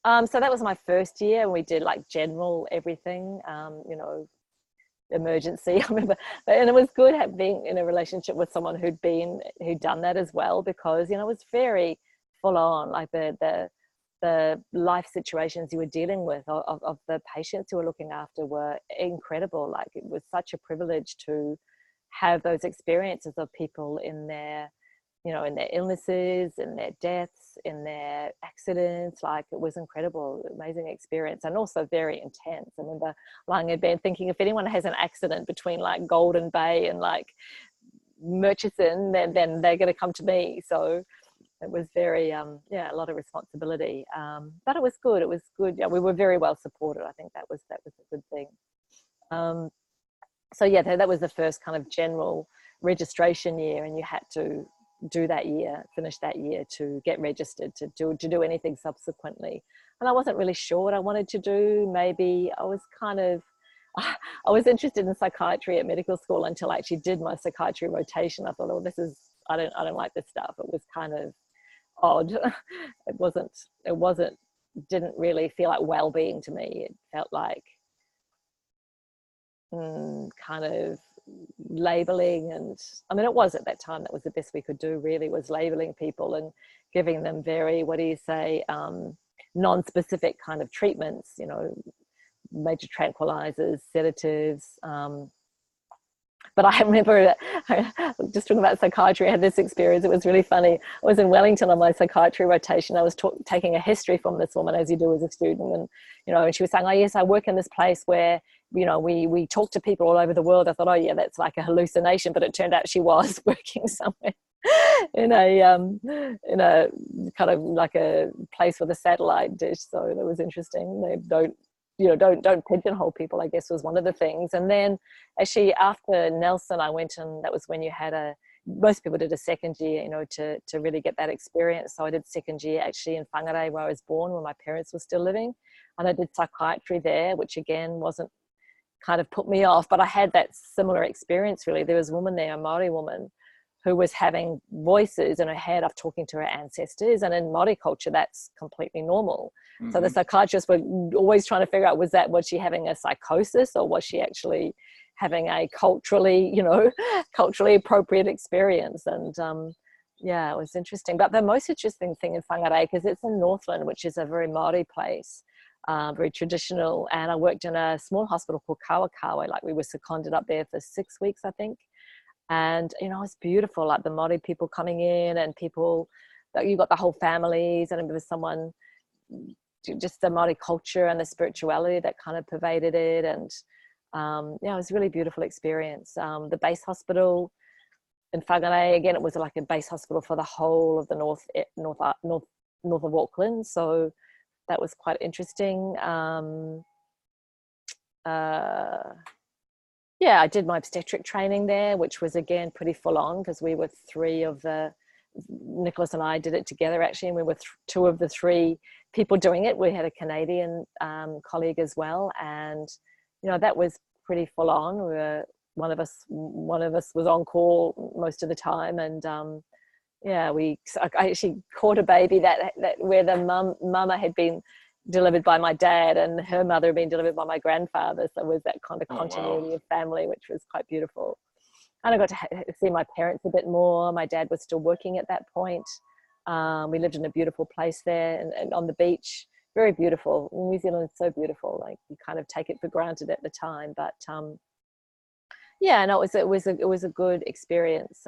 So that was my first year, and we did like general everything, emergency. I remember, and it was good being in a relationship with someone who'd done that as well, because it was very full on, like the life situations you were dealing with of the patients you were looking after were incredible. Like it was such a privilege to have those experiences of people in their you know, in their illnesses, in their deaths, in their accidents. Like, it was incredible, amazing experience, and also very intense. I remember lying in bed thinking, if anyone has an accident between like Golden Bay and like Murchison, then they're going to come to me. So it was very, yeah, a lot of responsibility. But it was good. It was good. Yeah, we were very well supported. I think that was a good thing. So yeah, that was the first kind of general registration year, and you had to do that year, finish that year to get registered to do anything subsequently. And I wasn't really sure what I wanted to do. Maybe I was interested in psychiatry at medical school until I actually did my psychiatry rotation. I thought, oh, I don't like this stuff. It was kind of odd. Didn't really feel like well-being to me. It felt like kind of labeling, and I mean, it was at that time, that was the best we could do, really, was labeling people and giving them very, what do you say, non-specific kind of treatments, you know, major tranquilizers, sedatives. But I remember, just talking about psychiatry, I had this experience. It was really funny. I was in Wellington on my psychiatry rotation. I was taking a history from this woman, as you do as a student. And, you know, and she was saying, oh, yes, I work in this place where, you know, we talk to people all over the world. I thought, oh, yeah, that's like a hallucination. But it turned out she was working somewhere in a kind of like a place with a satellite dish. So that was interesting. They don't pigeonhole people, I guess, was one of the things. And then actually after Nelson, I went, and that was when you had most people did a second year, you know, to really get that experience. So I did second year actually in Whangarei, where I was born, where my parents were still living. And I did psychiatry there, which again wasn't, kind of put me off, but I had that similar experience, really. There was a woman there, a Māori woman, who was having voices in her head of talking to her ancestors, and in Māori culture that's completely normal. Mm-hmm. So the psychiatrists were always trying to figure out, was she having a psychosis, or was she actually having a culturally appropriate experience? And yeah, it was interesting. But the most interesting thing in Whangarei, because it's in Northland, which is a very Māori place, very traditional, and I worked in a small hospital called Kawakawa. Like, we were seconded up there for 6 weeks, I think. And, you know, it's beautiful, like the Māori people coming in, and people, you got the whole families. And there was someone, just the Māori culture and the spirituality that kind of pervaded it. And yeah, it was a really beautiful experience. The base hospital in Whangarei, again, it was like a base hospital for the whole of the north of Auckland. So that was quite interesting. Yeah, I did my obstetric training there, which was again pretty full on, because we were Nicholas and I did it together actually, and we were two of the three people doing it. We had a Canadian colleague as well, and you know, that was pretty full on. One of us was on call most of the time, and yeah, I actually caught a baby that where the mama had been delivered by my dad, and her mother had been delivered by my grandfather. So it was that kind of continuity of family, which was quite beautiful. And I got to see my parents a bit more. My dad was still working at that point. We lived in a beautiful place there, and on the beach, very beautiful. New Zealand is so beautiful. Like, you kind of take it for granted at the time, but yeah, no, it was a good experience.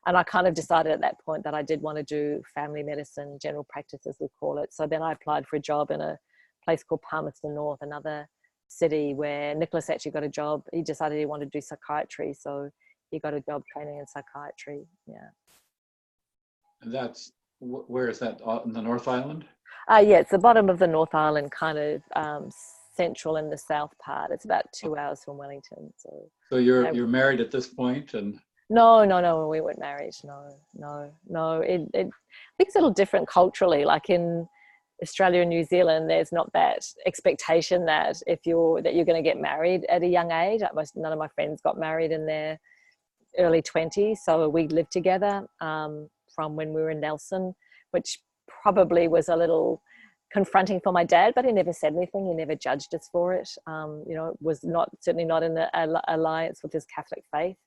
And I kind of decided at that point that I did want to do family medicine, general practice, as we call it. So then I applied for a job in a place called Palmerston North, another city, where Nicholas actually got a job. He decided he wanted to do psychiatry, so he got a job training in psychiatry. Yeah. And where is that, in the North Island? Yeah, it's the bottom of the North Island, kind of central in the south part. It's about 2 hours from Wellington. So you're married at this point, and No, we weren't married. No. It I think it's a little different culturally. Like in Australia and New Zealand, there's not that expectation that you're going to get married at a young age. None of my friends got married in their early 20s, so we lived together from when we were in Nelson, which probably was a little confronting for my dad, but he never said anything. He never judged us for it. You know, it was certainly not in the alliance with his Catholic faith.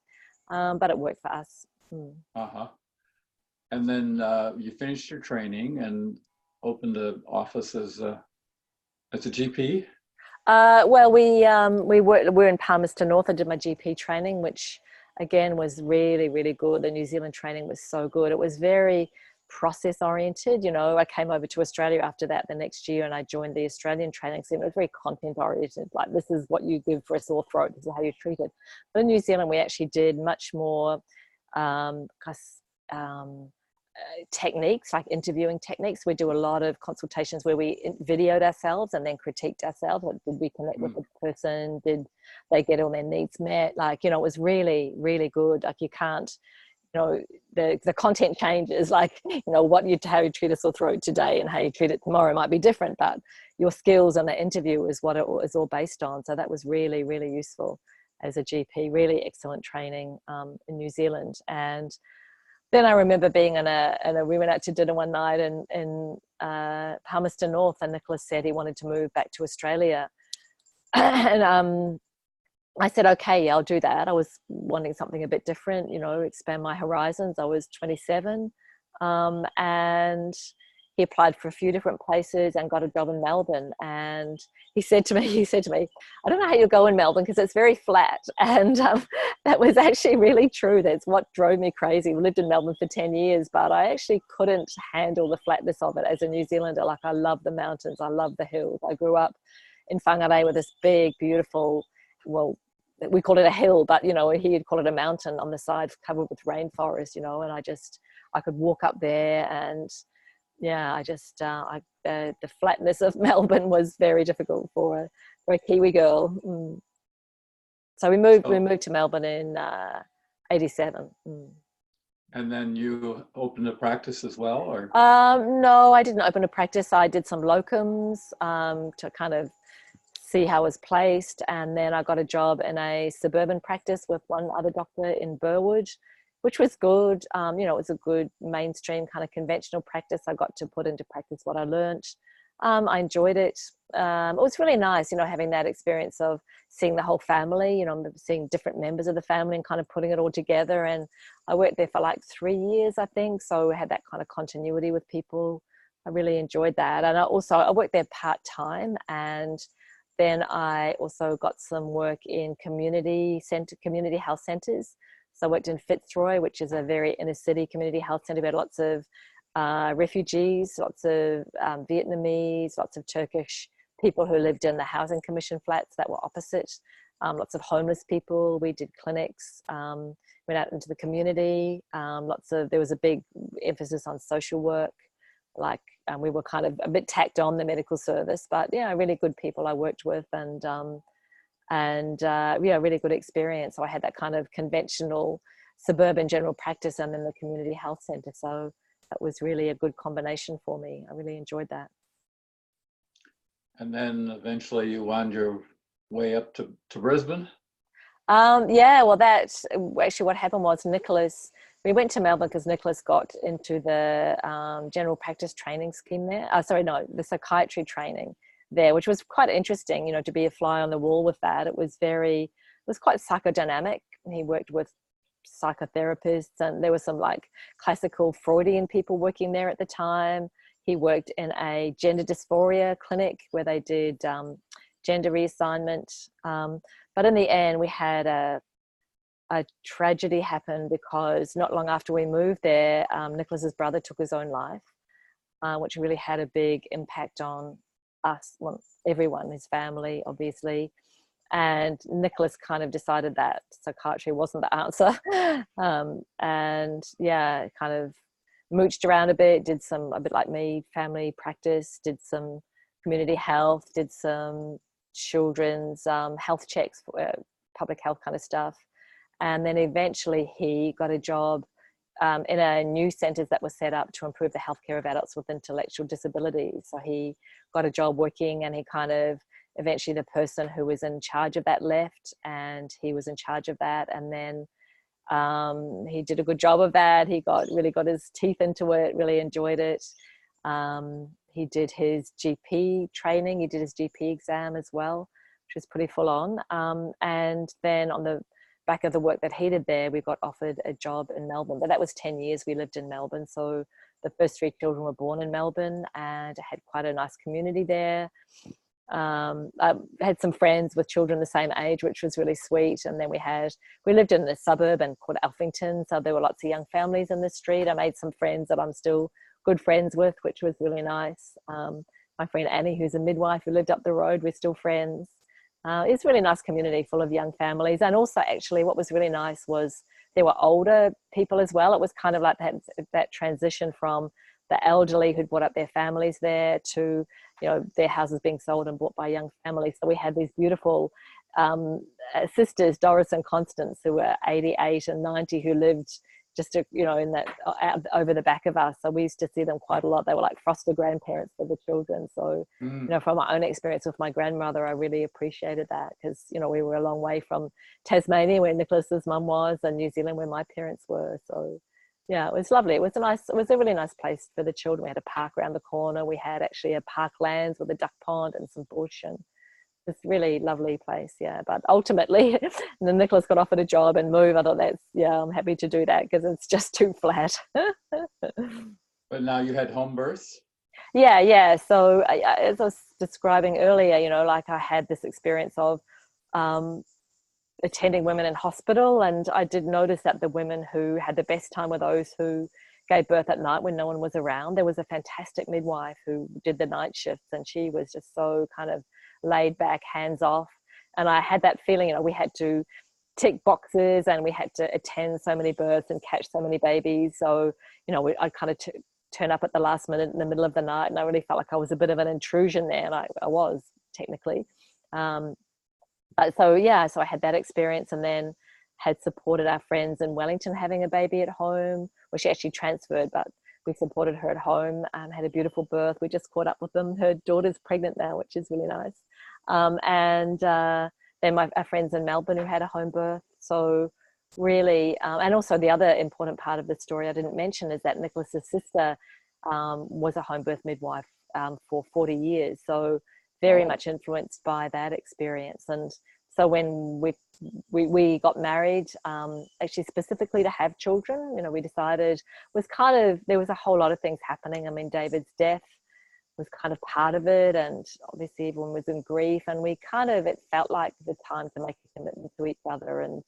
But it worked for us. And then you finished your training and opened an office as a GP? Well, we're in Palmerston North. I did my GP training, which again was really, really good. The New Zealand training was so good. It was very process oriented. You know, I came over to Australia after that the next year, and I joined the Australian training scheme. It was very content oriented, like this is what you give for a sore throat, this is how you treat it. But in New Zealand we actually did much more techniques, like interviewing techniques. We do a lot of consultations where we videoed ourselves and then critiqued ourselves. Like, did we connect with the person? Did they get all their needs met? Like, you know, it was really, really good. Like, you can't, you know, the content changes, like, you know, how you treat a sore throat today and how you treat it tomorrow might be different, but your skills and the interview is what it is all based on. So that was really, really useful as a GP. Really excellent training in New Zealand. And then I remember being we went out to dinner one night in Palmerston North, and Nicholas said he wanted to move back to Australia. And I said, okay, yeah, I'll do that. I was wanting something a bit different, you know, expand my horizons. I was 27, and he applied for a few different places and got a job in Melbourne. And he said to me, I don't know how you'll go in Melbourne because it's very flat. And that was actually really true. That's what drove me crazy. We lived in Melbourne for 10 years, but I actually couldn't handle the flatness of it as a New Zealander. Like, I love the mountains. I love the hills. I grew up in Whangarei with this big, beautiful, well, we call it a hill, but, you know, he'd call it a mountain on the side covered with rainforest, you know, and I could walk up there, and yeah, the flatness of Melbourne was very difficult for a Kiwi girl. So we moved to Melbourne in 87. And then you opened a practice as well, or? No, I didn't open a practice. I did some locums to kind of see how I was placed, and then I got a job in a suburban practice with one other doctor in Burwood, which was good. You know, it was a good mainstream kind of conventional practice. I got to put into practice what I learnt. I enjoyed it. It was really nice, you know, having that experience of seeing the whole family, you know, seeing different members of the family and kind of putting it all together. And I worked there for like 3 years, I think. So I had that kind of continuity with people. I really enjoyed that. And I worked there part-time, and then I also got some work in community health centres. So I worked in Fitzroy, which is a very inner city community health centre. We had lots of refugees, lots of Vietnamese, lots of Turkish people who lived in the housing commission flats that were opposite, lots of homeless people. We did clinics, went out into the community. There was a big emphasis on social work. Like, we were kind of a bit tacked on the medical service, but yeah, really good people I worked with, and yeah, really good experience. So I had that kind of conventional suburban general practice and then the community health centre. So that was really a good combination for me. I really enjoyed that. And then eventually you wound your way up to Brisbane? Yeah, well, that's actually what happened was we went to Melbourne because Nicholas got into the general practice training scheme there. The psychiatry training there, which was quite interesting, you know, to be a fly on the wall with that. It was quite psychodynamic. He worked with psychotherapists, and there were some like classical Freudian people working there at the time. He worked in a gender dysphoria clinic where they did gender reassignment. But in the end, we had a tragedy happen because not long after we moved there, Nicholas's brother took his own life, which really had a big impact on us, well, everyone, his family, obviously. And Nicholas kind of decided that psychiatry wasn't the answer. And yeah, kind of mooched around a bit, did some, a bit like me, family practice, did some community health, did some children's health checks, for public health kind of stuff. And then eventually he got a job in a new centres that was set up to improve the healthcare of adults with intellectual disabilities. So he got a job working, and he kind of, eventually the person who was in charge of that left, and he was in charge of that. And then he did a good job of that. He really got his teeth into it, really enjoyed it. He did his GP training. He did his GP exam as well, which was pretty full on. And then on the back of the work that he did there, we got offered a job in Melbourne. But that was 10 years we lived in Melbourne. So the first 3 children were born in Melbourne, and I had quite a nice community there. I had some friends with children the same age, which was really sweet. And then we lived in a suburb and called Alphington, so there were lots of young families in the street. I made some friends that I'm still good friends with, which was really nice. My friend Annie, who's a midwife who lived up the road, we're still friends. It's a really nice community full of young families. And also, actually, what was really nice was there were older people as well. It was kind of like that transition from the elderly who'd brought up their families there to, their houses being sold and bought by young families. So we had these beautiful sisters, Doris and Constance, who were 88 and 90, who lived just, in that over the back of us. So we used to see them quite a lot. They were like foster grandparents for the children. So, from my own experience with my grandmother, I really appreciated that because, we were a long way from Tasmania, where Nicholas's mum was, and New Zealand, where my parents were. So, yeah, it was lovely. It was a really nice place for the children. We had a park around the corner. We had actually a parklands with a duck pond and some bush, and it's a really lovely place. Yeah, but ultimately, then Nicholas got offered a job and moved. I thought I'm happy to do that because it's just too flat. But now you had home births? Yeah. So as I was describing earlier, I had this experience of attending women in hospital, and I did notice that the women who had the best time were those who gave birth at night when no one was around. There was a fantastic midwife who did the night shifts, and she was just so kind of laid back, hands off. And I had that feeling, we had to tick boxes and we had to attend so many births and catch so many babies. So, I'd kind of turn up at the last minute in the middle of the night, and I really felt like I was a bit of an intrusion there, and I was technically. So I had that experience, and then had supported our friends in Wellington having a baby at home. Well, she actually transferred, but we supported her at home, had a beautiful birth. We just caught up with them. Her daughter's pregnant now, which is really nice. Then our friends in Melbourne who had a home birth. So really, and also the other important part of the story I didn't mention is that Nicholas's sister was a home birth midwife for 40 years. So very much influenced by that experience. And so when we got married, actually specifically to have children, we decided there was a whole lot of things happening. I mean, David's death was kind of part of it, and obviously everyone was in grief, and it felt like the time to make a commitment to each other and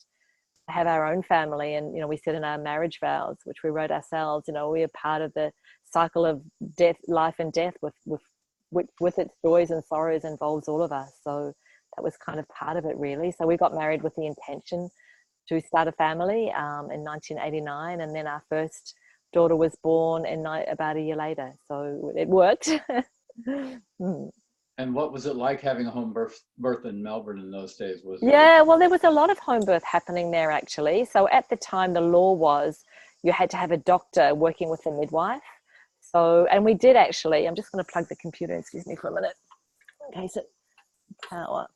have our own family. And we said in our marriage vows, which we wrote ourselves, we are part of the cycle of death, life and death, with its joys and sorrows, involves all of us. So that was kind of part of it, really. So we got married with the intention to start a family in 1989, and then our first daughter was born about a year later. So it worked. And what was it like having a home birth in Melbourne in those days? Well, there was a lot of home birth happening there, actually. So at the time, the law was you had to have a doctor working with a midwife. So, and we did actually. I'm just going to plug the computer, excuse me for a minute, in case it power.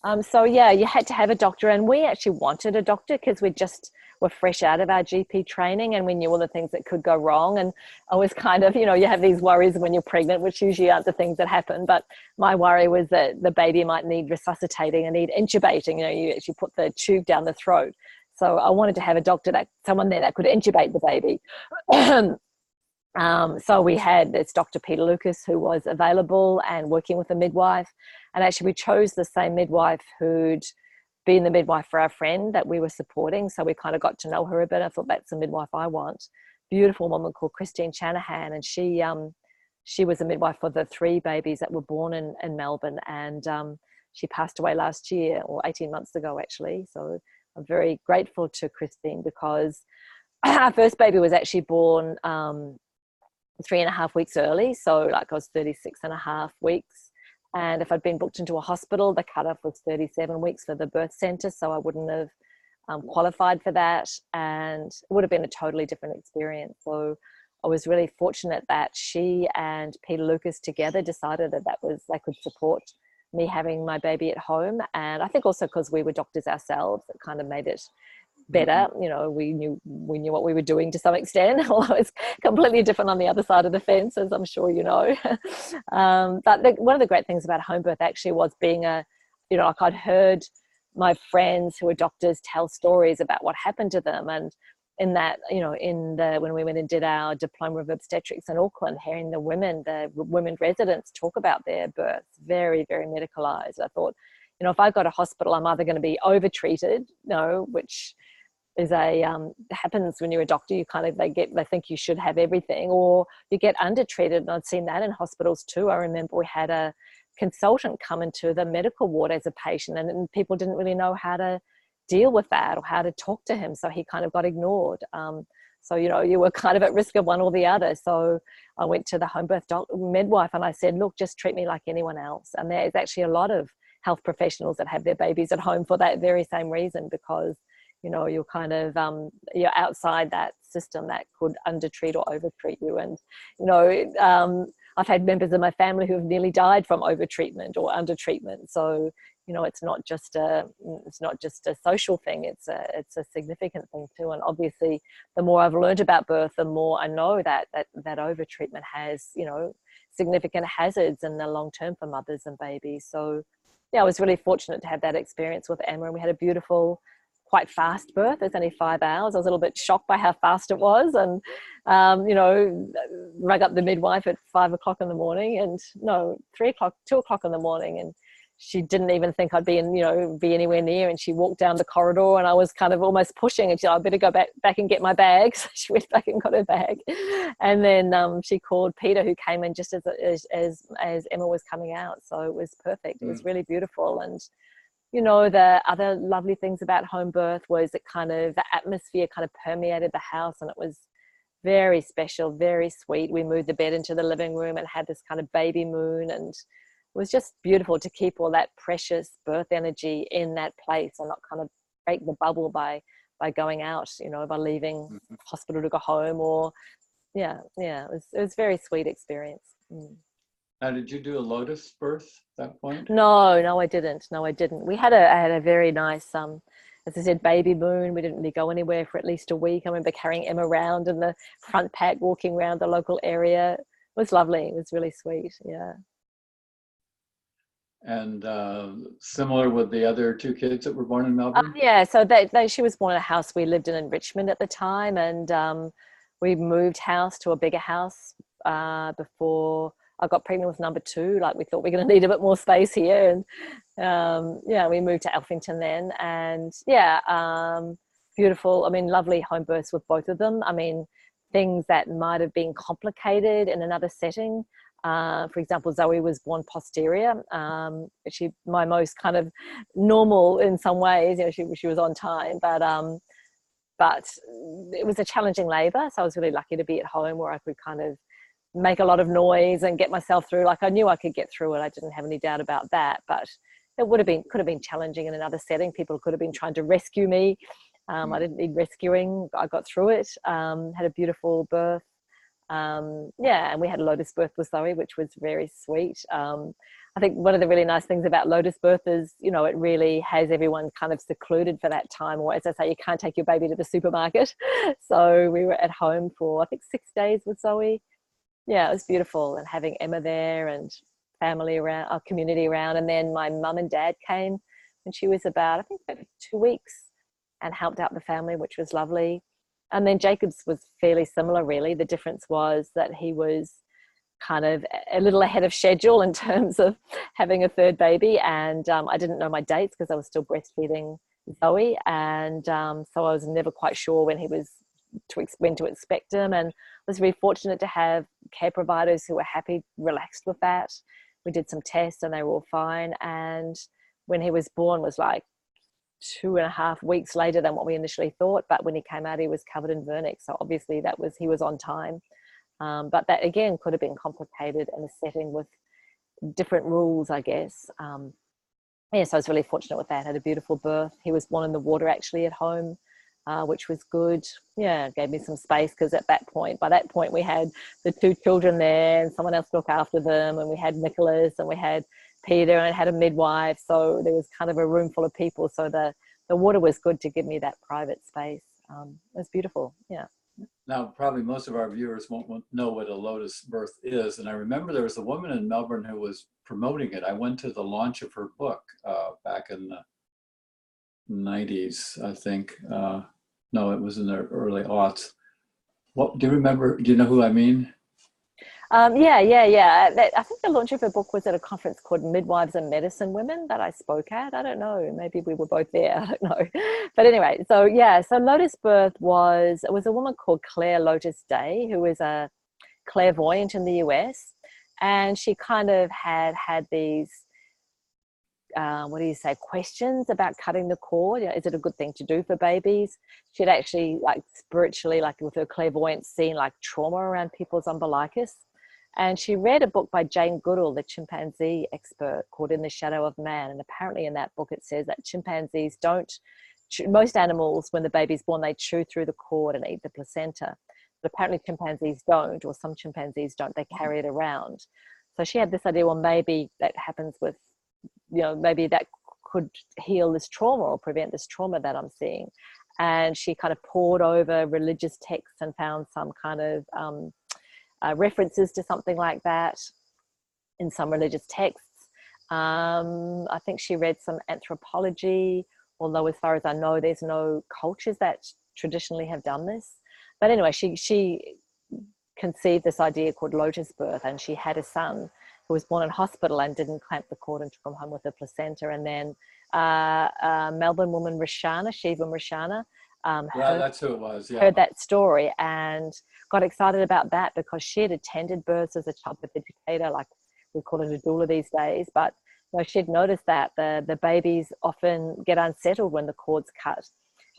You had to have a doctor, and we actually wanted a doctor because we're fresh out of our GP training, and we knew all the things that could go wrong. And I was kind of, you have these worries when you're pregnant, which usually aren't the things that happen. But my worry was that the baby might need resuscitating and need intubating. You actually put the tube down the throat. So I wanted to have a doctor, someone there that could intubate the baby. So we had this Dr. Peter Lucas, who was available and working with a midwife. And actually we chose the same midwife who'd been the midwife for our friend that we were supporting. So we kind of got to know her a bit. I thought, that's the midwife I want. Beautiful woman called Christine Shanahan. And she was a midwife for the 3 babies that were born in Melbourne. And she passed away last year, or 18 months ago, actually. So I'm very grateful to Christine, because our first baby was actually born 3.5 weeks early. So I was 36.5 weeks. And if I'd been booked into a hospital, the cutoff was 37 weeks for the birth center. So I wouldn't have qualified for that. And it would have been a totally different experience. So I was really fortunate that she and Peter Lucas together decided that they could support me having my baby at home. And I think also because we were doctors ourselves, it kind of made it better. We knew what we were doing to some extent, although it's completely different on the other side of the fence, as I'm sure you know. But one of the great things about home birth actually was being I'd heard my friends who were doctors tell stories about what happened to them, and in that, when we went and did our diploma of obstetrics in Auckland, hearing the women residents talk about their births, very, very medicalized. I thought, if I go to hospital, I'm either going to be overtreated, which is happens when you're a doctor. You kind of, they think you should have everything, or you get undertreated. And I've seen that in hospitals too. I remember we had a consultant come into the medical ward as a patient, and people didn't really know how to deal with that or how to talk to him, so he kind of got ignored. So you were kind of at risk of one or the other. So I went to the home birth midwife and I said, look, just treat me like anyone else. And there's actually a lot of health professionals that have their babies at home for that very same reason, because you're kind of you're outside that system that could undertreat or overtreat you. And I've had members of my family who have nearly died from overtreatment or undertreatment. So it's not just a social thing, it's a significant thing too. And obviously the more I've learned about birth, the more I know that overtreatment has significant hazards in the long term for mothers and babies. So I was really fortunate to have that experience with Emma, and we had a beautiful, quite fast birth. It's only 5 hours. I was a little bit shocked by how fast it was, and rang up the midwife at 5 o'clock in the morning, and 3 o'clock, 2 o'clock in the morning, and she didn't even think I'd be anywhere near. And she walked down the corridor, and I was kind of almost pushing, and she said, I better go back and get my bag. So she went back and got her bag, and then she called Peter, who came in just as Emma was coming out. So it was perfect. It was really beautiful. And the other lovely things about home birth was the atmosphere kind of permeated the house, and it was very special, very sweet. We moved the bed into the living room and had this kind of baby moon, and it was just beautiful to keep all that precious birth energy in that place and not kind of break the bubble by going out, by leaving hospital to go home, or it was a very sweet experience. Now, did you do a Lotus birth at that point? No, I didn't. I had a very nice, as I said, baby moon. We didn't really go anywhere for at least a week. I remember carrying Emma around in the front pack, walking around the local area. It was lovely. It was really sweet. Yeah. And similar with the other 2 kids that were born in Melbourne? So she was born in a house we lived in Richmond at the time, and we moved house to a bigger house before I got pregnant with number 2. Like, we thought we're going to need a bit more space here, and we moved to Alphington then, and beautiful. I mean, lovely home births with both of them. I mean, things that might have been complicated in another setting. For example, Zoe was born posterior. My most kind of normal in some ways. She was on time, but it was a challenging labour. So I was really lucky to be at home where I could kind of make a lot of noise and get myself through. Like, I knew I could get through it. I didn't have any doubt about that. But it could have been challenging in another setting. People could have been trying to rescue me. I didn't need rescuing. I got through it. Had a beautiful birth. And we had a Lotus birth with Zoe, which was very sweet. I think one of the really nice things about Lotus birth is, it really has everyone kind of secluded for that time, or as I say, you can't take your baby to the supermarket. So we were at home for, I think, 6 days with Zoe. Yeah, it was beautiful, and having Emma there and family around, our community around. And then my mum and dad came when she was about 2 weeks, and helped out the family, which was lovely. And then Jacob's was fairly similar, really. The difference was that he was kind of a little ahead of schedule in terms of having a third baby. And I didn't know my dates because I was still breastfeeding Zoe. And so I was never quite sure when to expect him. And I was very fortunate to have care providers who were happy, relaxed with that. We did some tests and they were all fine. And when he was born was like 2.5 weeks later than what we initially thought, but when he came out he was covered in vernix, so obviously he was on time. But that again could have been complicated in a setting with different rules, I guess. So I was really fortunate with that. Had a beautiful birth. He was born in the water actually at home, which was good. Gave me some space, because by that point we had the 2 children there and someone else to look after them, and we had Nicholas and we had Peter, and I had a midwife, so there was kind of a room full of people. So the water was good to give me that private space. It was beautiful. Yeah. Now, probably most of our viewers won't know what a Lotus birth is. And I remember there was a woman in Melbourne who was promoting it. I went to the launch of her book back in the 90s, I think. No, it was in the early aughts. What do you remember? Do you know who I mean? Yeah. I think the launch of her book was at a conference called Midwives and Medicine Women that I spoke at. I don't know. Maybe we were both there. I don't know. But anyway, so yeah. So Lotus Birth was a woman called Claire Lotus Day, who was a clairvoyant in the US, and she kind of had these what do you say, questions about cutting the cord. You know, is it a good thing to do for babies? She'd actually, like, spiritually, like with her clairvoyance, seen like trauma around people's umbilicus. And she read a book by Jane Goodall, the chimpanzee expert, called In the Shadow of Man. And apparently in that book it says that chimpanzees don't, most animals, when the baby's born, they chew through the cord and eat the placenta. But apparently chimpanzees don't, or some chimpanzees don't, they carry it around. So she had this idea, well, maybe that happens with, you know, maybe that could heal this trauma or prevent this trauma that I'm seeing. And she kind of pored over religious texts and found some kind of references to something like that in some religious texts. I think she read some anthropology, although as far as I know, there's no cultures that traditionally have done this. But anyway, she conceived this idea called Lotus Birth, and she had a son who was born in hospital and didn't clamp the cord and took him home with a placenta. And then Melbourne woman Shiva Rashana, That's who it was. Yeah. heard that story and got excited about that because she had attended births as a childbirth educator, like we call it a doula these days. But you know, she'd noticed that the babies often get unsettled when the cord's cut.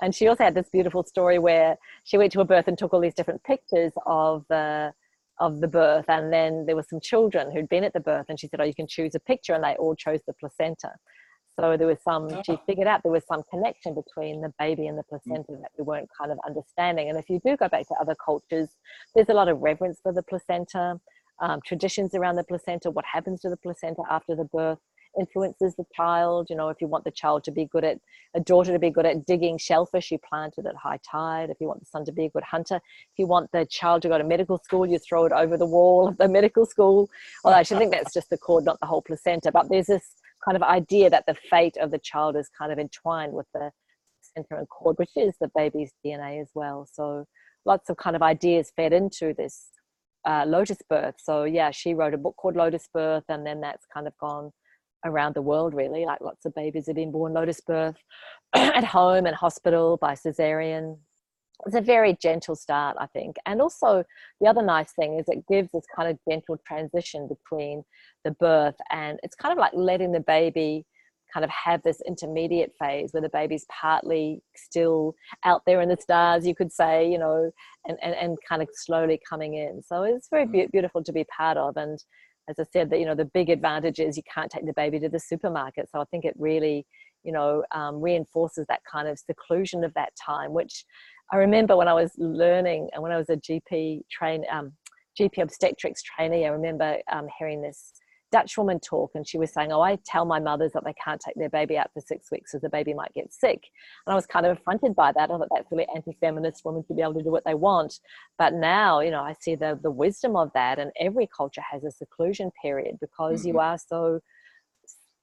And she also had this beautiful story where she went to a birth and took all these different pictures of the birth, and then there were some children who'd been at the birth, and she said, oh, you can choose a picture, and they all chose the placenta. So there was she figured out there was some connection between the baby and the placenta that we weren't kind of understanding. And if you do go back to other cultures, there's a lot of reverence for the placenta, traditions around the placenta, what happens to the placenta after the birth influences the child. You know, if you want the child to be good at, a daughter to be good at digging shellfish, you plant it at high tide. If you want the son to be a good hunter, if you want the child to go to medical school, you throw it over the wall of the medical school. Although I should think that's just the cord, not the whole placenta. But there's this kind of idea that the fate of the child is kind of entwined with the placenta and cord, which is the baby's DNA as well. So lots of kind of ideas fed into this Lotus Birth. So yeah, she wrote a book called Lotus Birth, and then that's kind of gone around the world, really. Like, lots of babies have been born Lotus Birth at home and hospital by cesarean. It's a very gentle start, I think. And also the other nice thing is it gives this kind of gentle transition between the birth, and it's kind of like letting the baby kind of have this intermediate phase where the baby's partly still out there in the stars, you could say, you know, and kind of slowly coming in. So it's very beautiful to be part of. And as I said, that, you know, the big advantage is you can't take the baby to the supermarket. So I think it really, you know, reinforces that kind of seclusion of that time, which I remember when I was learning and when I was a GP obstetrics trainee, I remember hearing this Dutch woman talk, and she was saying, oh, I tell my mothers that they can't take their baby out for 6 weeks because the baby might get sick. And I was kind of affronted by that. I thought that's really anti-feminist, women to be able to do what they want. But now, you know, I see the wisdom of that, and every culture has a seclusion period because you are so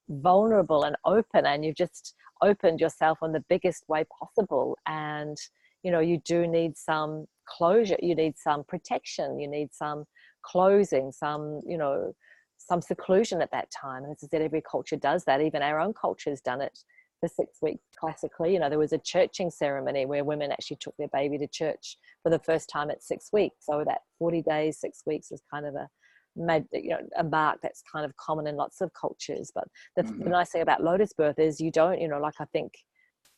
vulnerable and open, and you've just opened yourself in the biggest way possible. And, you know, you do need some closure, you need some protection, you need some closing, some, you know, some seclusion at that time. And as I said, every culture does that. Even our own culture has done it for 6 weeks classically. You know, there was a churching ceremony where women actually took their baby to church for the first time at 6 weeks. So that 40 days, 6 weeks is kind of a mark that's kind of common in lots of cultures. But the nice thing about Lotus Birth is you don't, you know, like, I think,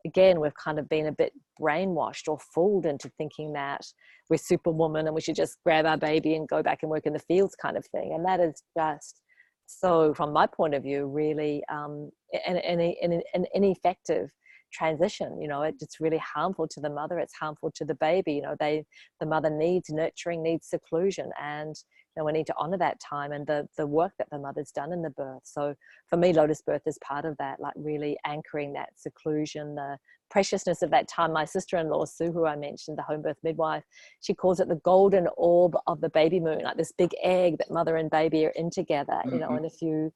again, we've kind of been a bit brainwashed or fooled into thinking that we're superwoman and we should just grab our baby and go back and work in the fields kind of thing. And that is just, so from my point of view, really an ineffective transition. You know, it's really harmful to the mother, it's harmful to the baby. You know, the mother needs nurturing, needs seclusion, and you know, we need to honor that time and the work that the mother's done in the birth. So for me, Lotus Birth is part of that, like really anchoring that seclusion, the preciousness of that time. My sister-in-law, Sue, who I mentioned, the home birth midwife, she calls it the golden orb of the baby moon, like this big egg that mother and baby are in together, you know, and if you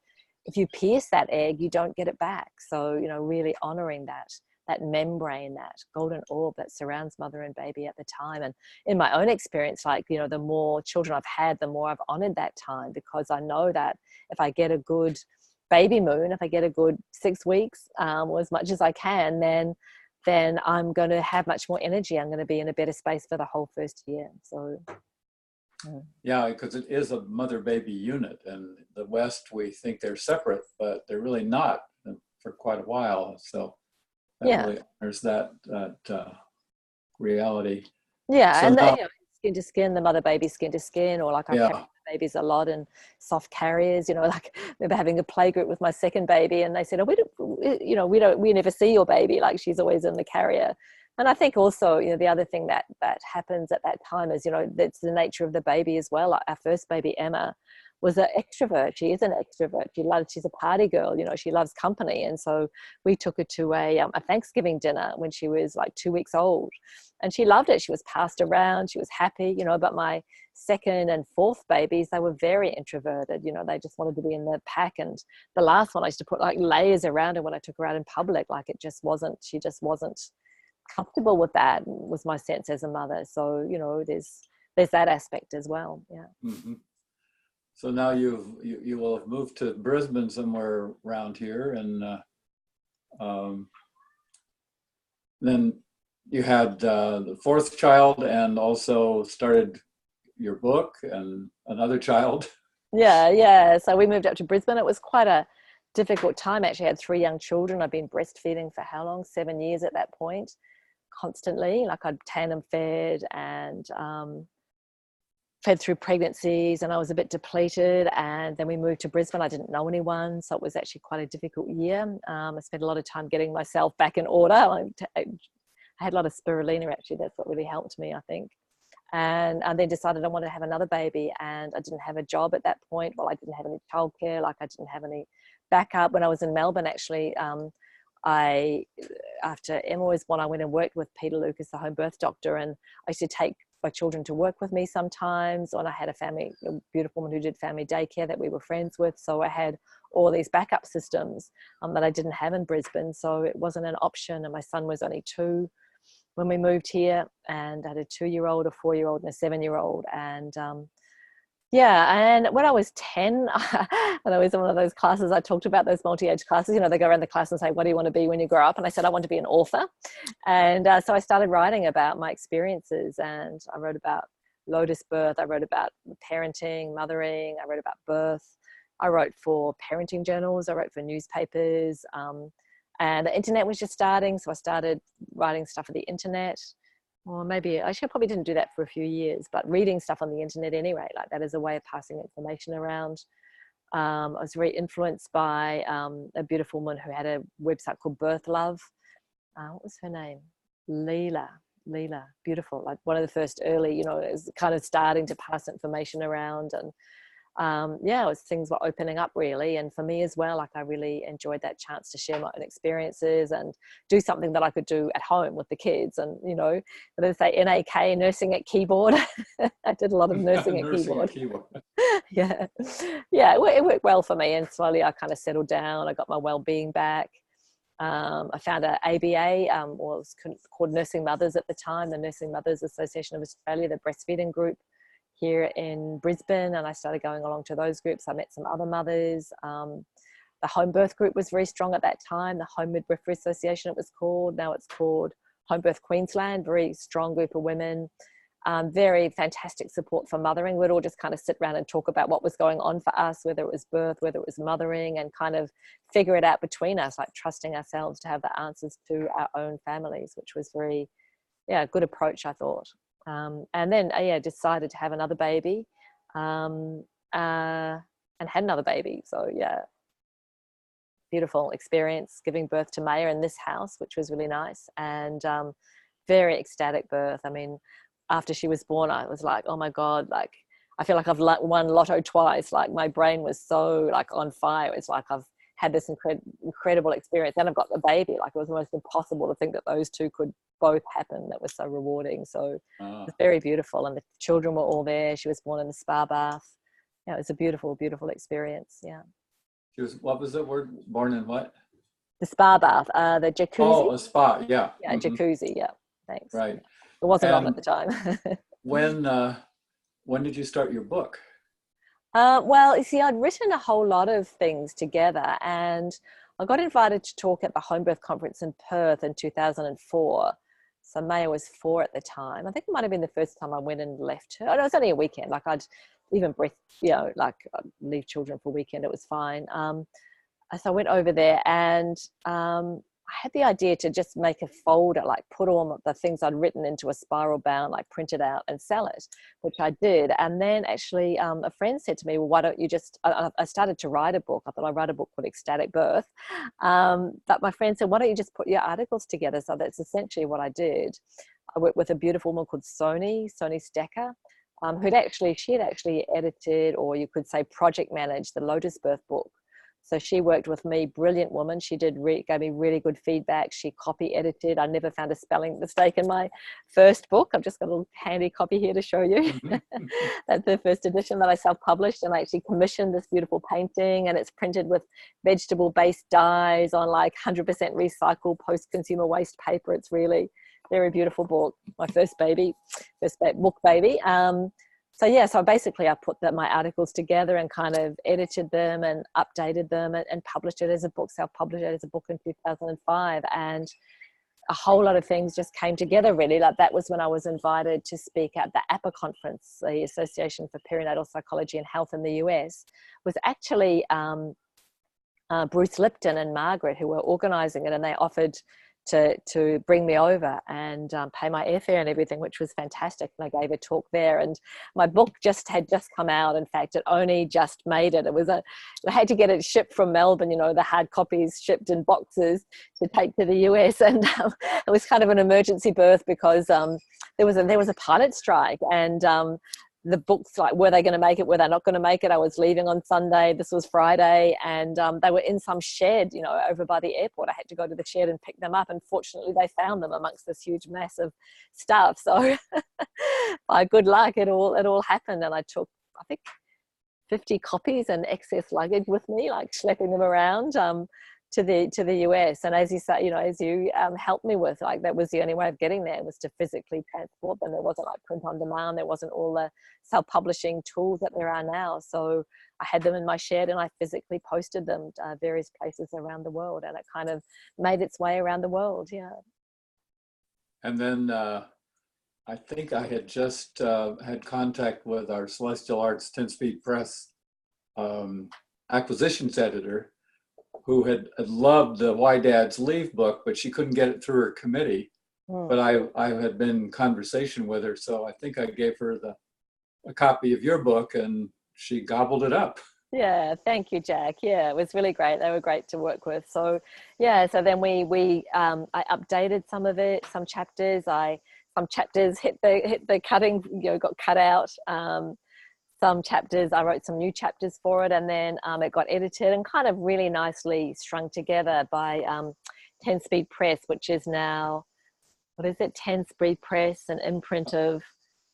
pierce that egg, you don't get it back. So, you know, really honoring that that membrane, that golden orb that surrounds mother and baby at the time. And in my own experience, like, you know, the more children I've had, the more I've honored that time, because I know that if I get a good baby moon, if I get a good 6 weeks, or as much as I can, then I'm going to have much more energy. I'm going to be in a better space for the whole first year. So yeah, because it is a mother-baby unit. And the West, we think they're separate, but they're really not for quite a while. So that really honors that reality. Yeah, So and now, you know, skin to skin, the mother baby skin to skin, or like I carry babies a lot and soft carriers. You know, like I remember having a play group with my second baby, and they said, "Oh, we never see your baby. Like she's always in the carrier." And I think also, you know, the other thing that happens at that time is, you know, that's the nature of the baby as well. Like our first baby, Emma, was an extrovert. She is an extrovert. She's a party girl. You know, she loves company. And so we took her to a Thanksgiving dinner when she was like 2 weeks old, and she loved it. She was passed around. She was happy, you know. But my second and fourth babies, they were very introverted. You know, they just wanted to be in the pack. And the last one, I used to put like layers around her when I took her out in public. Like she just wasn't comfortable with that, was my sense as a mother. So, you know, there's that aspect as well. Yeah. mm-hmm. So now you will have moved to Brisbane somewhere around here, and then you had the fourth child, and also started your book and another child. Yeah. So we moved up to Brisbane. It was quite a difficult time. Actually, I had 3 young children. I've been breastfeeding for how long? 7 years at that point, constantly. Like I'd tandem fed and fed through pregnancies, and I was a bit depleted. And then we moved to Brisbane. I didn't know anyone, so it was actually quite a difficult year. I spent a lot of time getting myself back in order. I had a lot of spirulina, actually. That's what really helped me, I think. And I then decided I wanted to have another baby, and I didn't have a job at that point. Well, I didn't have any childcare, like I didn't have any backup. When I was in Melbourne, actually, after Emma was born, I went and worked with Peter Lucas, the home birth doctor, and I used to take my children to work with me sometimes. And I had a beautiful woman who did family daycare that we were friends with. So I had all these backup systems that I didn't have in Brisbane. So it wasn't an option. And my son was only 2 when we moved here, and I had a 2-year-old, a 4-year-old, and a 7-year-old. And and when I was 10, when I was in one of those classes, I talked about those multi-age classes. You know, they go around the class and say, "What do you want to be when you grow up?" And I said, "I want to be an author." And so I started writing about my experiences, and I wrote about Lotus Birth. I wrote about parenting, mothering. I wrote about birth. I wrote for parenting journals. I wrote for newspapers. And the internet was just starting, so I started writing stuff for the internet. Or maybe, actually I probably didn't do that for a few years, but reading stuff on the internet anyway, like that is a way of passing information around. I was very influenced by a beautiful woman who had a website called Birth Love. What was her name? Leela, beautiful. Like one of the first early, you know, it was kind of starting to pass information around. And it was things were opening up really. And for me as well, like I really enjoyed that chance to share my own experiences and do something that I could do at home with the kids. And, you know, they say NAK, nursing at keyboard. I did a lot of nursing at keyboard. Yeah. It worked well for me. And slowly I kind of settled down. I got my well-being back. I found an ABA, was called Nursing Mothers at the time, the Nursing Mothers Association of Australia, the breastfeeding group here in Brisbane, and I started going along to those groups. I met some other mothers. The home birth group was very strong at that time, the Home Midwifery Association it was called. Now it's called Home Birth Queensland, very strong group of women. Very fantastic support for mothering. We'd all just kind of sit around and talk about what was going on for us, whether it was birth, whether it was mothering, and kind of figure it out between us, like trusting ourselves to have the answers to our own families, which was very, good approach, I thought. And then decided to have another baby, and had another baby. So beautiful experience giving birth to Maya in this house, which was really nice, and very ecstatic birth. I mean, after she was born, I was like, oh my God, like I feel like I've won lotto twice. Like my brain was so like on fire. It's like I've had this incredible experience, and I've got the baby. Like it was almost impossible to think that those two could both happen. That was so rewarding. So it was very beautiful, and the children were all there. She was born in the spa bath. It was a beautiful, beautiful experience. Yeah. She was, what was the word? Born in what? The spa bath, the jacuzzi. Oh, a spa, yeah. Yeah, jacuzzi. Yeah, thanks. Right. It wasn't on And at the time. when did you start your book? Well, you see, I'd written a whole lot of things together, and I got invited to talk at the Home Birth Conference in Perth in 2004. So Maya was 4 at the time. I think it might have been the first time I went and left her. Oh, no, it was only a weekend. Like I'd even like I'd leave children for a weekend. It was fine. So I went over there, and I had the idea to just make a folder, like put all the things I'd written into a spiral bound, like print it out and sell it, which I did. And then actually a friend said to me, well, why don't you just, I started to write a book. I thought I'd write a book called Ecstatic Birth. But my friend said, why don't you just put your articles together? So that's essentially what I did. I worked with a beautiful woman called Sony Stacker, she had actually edited, or you could say project managed, the Lotus Birth book. So she worked with me, brilliant woman. She gave me really good feedback. She copy edited. I never found a spelling mistake in my first book. I've just got a little handy copy here to show you. That's the first edition that I self-published, and I actually commissioned this beautiful painting, and it's printed with vegetable-based dyes on like 100% recycled post-consumer waste paper. It's really very beautiful book. My first book baby. So basically I put my articles together and kind of edited them and updated them and published it as a book, self-published it as a book in 2005. And a whole lot of things just came together really. Like that was when I was invited to speak at the APA conference, the Association for Perinatal Psychology and Health in the US. Was actually Bruce Lipton and Margaret who were organizing it, and they offered to bring me over and pay my airfare and everything, which was fantastic. And I gave a talk there, and my book had just come out. In fact, it only just made it. I had to get it shipped from Melbourne, the hard copies shipped in boxes to take to the US. And it was kind of an emergency birth because there was a pilot strike, and the books, like, were they going to make it? Were they not going to make it? I was leaving on Sunday. This was Friday. And they were in some shed, over by the airport. I had to go to the shed and pick them up. And fortunately, they found them amongst this huge mass of stuff. So by good luck, it all happened. And I took, I think, 50 copies and excess luggage with me, like schlepping them around to the US. And as you say, as you helped me with, like, that was the only way of getting there, was to physically transport them. There wasn't like print on demand. There wasn't all the self-publishing tools that there are now. So I had them in my shed, and I physically posted them to various places around the world, and it kind of made its way around the world. Yeah. And then I think I had just had contact with our Celestial Arts 10-Speed Press acquisitions editor, who had loved the Why Dads Leave book, but she couldn't get it through her committee. But I had been in conversation with her, so I think I gave her a copy of your book, and she gobbled it up. Yeah, thank you, Jack. Yeah, it was really great. They were great to work with. So yeah, so then I updated some of it, some chapters. Some chapters hit the cutting, got cut out. Some chapters, I wrote some new chapters for it, and then it got edited and kind of really nicely strung together by 10-Speed Press, which is now, what is it, 10-Speed Press, an imprint of,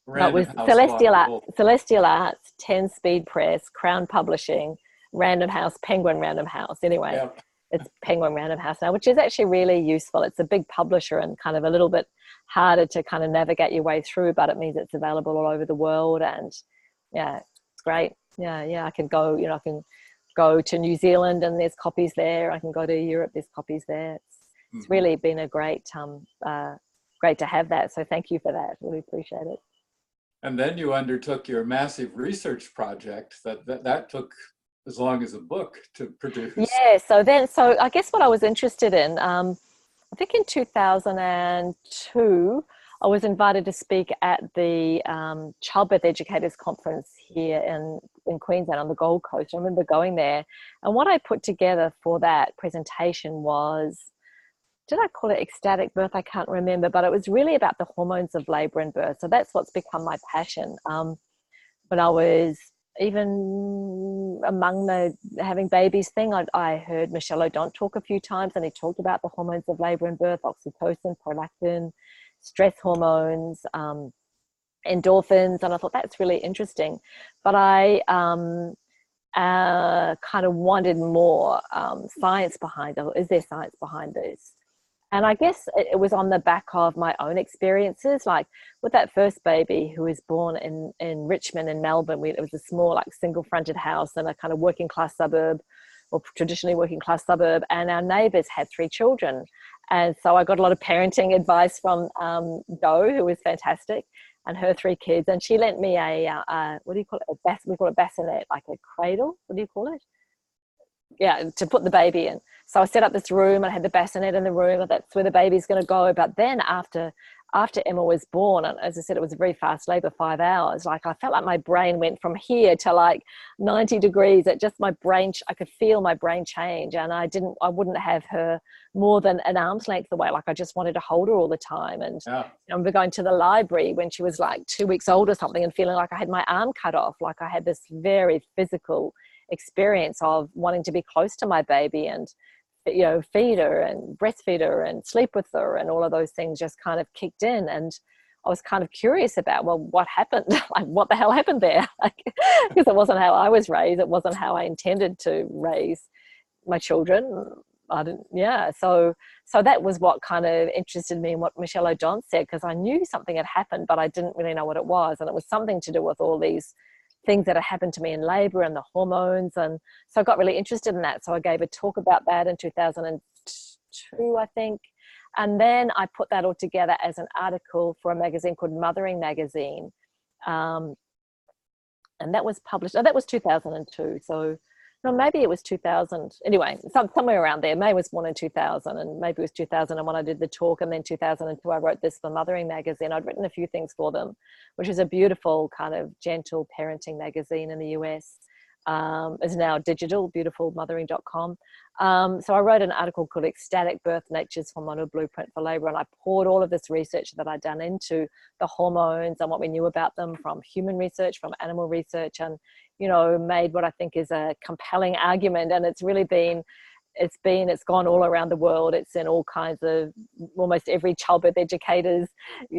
Celestial Arts, 10-Speed Press, Crown Publishing, Random House, Penguin Random House. Anyway, yep. It's Penguin Random House now, which is actually really useful. It's a big publisher and kind of a little bit harder to kind of navigate your way through, but it means it's available all over the world. And yeah, it's great. Yeah. I can go to New Zealand and there's copies there. I can go to Europe, there's copies there. It's really been a great to have that. So thank you for that. Really appreciate it. And then you undertook your massive research project that took as long as a book to produce. Yeah. So I guess what I was interested in, I think in 2002, I was invited to speak at the Childbirth Educators Conference here in Queensland on the Gold Coast. I remember going there, and what I put together for that presentation was, did I call it Ecstatic Birth? I can't remember, but it was really about the hormones of labour and birth. So that's what's become my passion. When I was even among the having babies thing, I heard Michel O'Donnell talk a few times, and he talked about the hormones of labour and birth, oxytocin, prolactin, stress hormones, endorphins, and I thought that's really interesting. But I kind of wanted more science behind it. Is there science behind this? And I guess it was on the back of my own experiences, like with that first baby who was born in Richmond in Melbourne. It was a small, like, single-fronted house in a kind of working class suburb, or traditionally working class suburb. And our neighbours had 3 children. And so I got a lot of parenting advice from Doe, who was fantastic, and her 3 kids. And she lent me a what do you call it? We call it bassinet, like a cradle. What do you call it? Yeah, to put the baby in. So I set up this room and I had the bassinet in the room, and that's where the baby's going to go. But then after Emma was born, and as I said, it was a very fast labor, 5 hours. Like, I felt like my brain went from here to like 90 degrees. It just, my brain, I could feel my brain change, and I wouldn't have her more than an arm's length away. Like, I just wanted to hold her all the time. And I remember going to the library when she was like 2 weeks old or something, and feeling like I had my arm cut off. Like, I had this very physical experience of wanting to be close to my baby and, you know, feed her and breastfeed her and sleep with her, and all of those things just kind of kicked in. And I was kind of curious about, well, what happened? Like, what the hell happened there? Like, because it wasn't how I was raised. It wasn't how I intended to raise my children. I didn't, so that was what kind of interested me in what Michelle O'Don said, because I knew something had happened, but I didn't really know what it was. And it was something to do with all these things that had happened to me in labor and the hormones. And so I got really interested in that. So I gave a talk about that in 2002, I think. And then I put that all together as an article for a magazine called Mothering Magazine. And that was published, that was 2002. So no, maybe it was 2000. Anyway, somewhere around there. May was born in 2000, and maybe it was 2001 I did the talk, and then 2002 I wrote this for Mothering Magazine. I'd written a few things for them, which is a beautiful kind of gentle parenting magazine in the US. Is now digital, beautifulmothering.com. So I wrote an article called Ecstatic Birth, Nature's Hormonal Blueprint for Labor, and I poured all of this research that I'd done into the hormones and what we knew about them from human research, from animal research, and, you know, made what I think is a compelling argument. And it's really been, it's gone all around the world. It's in all kinds of, almost every childbirth educator's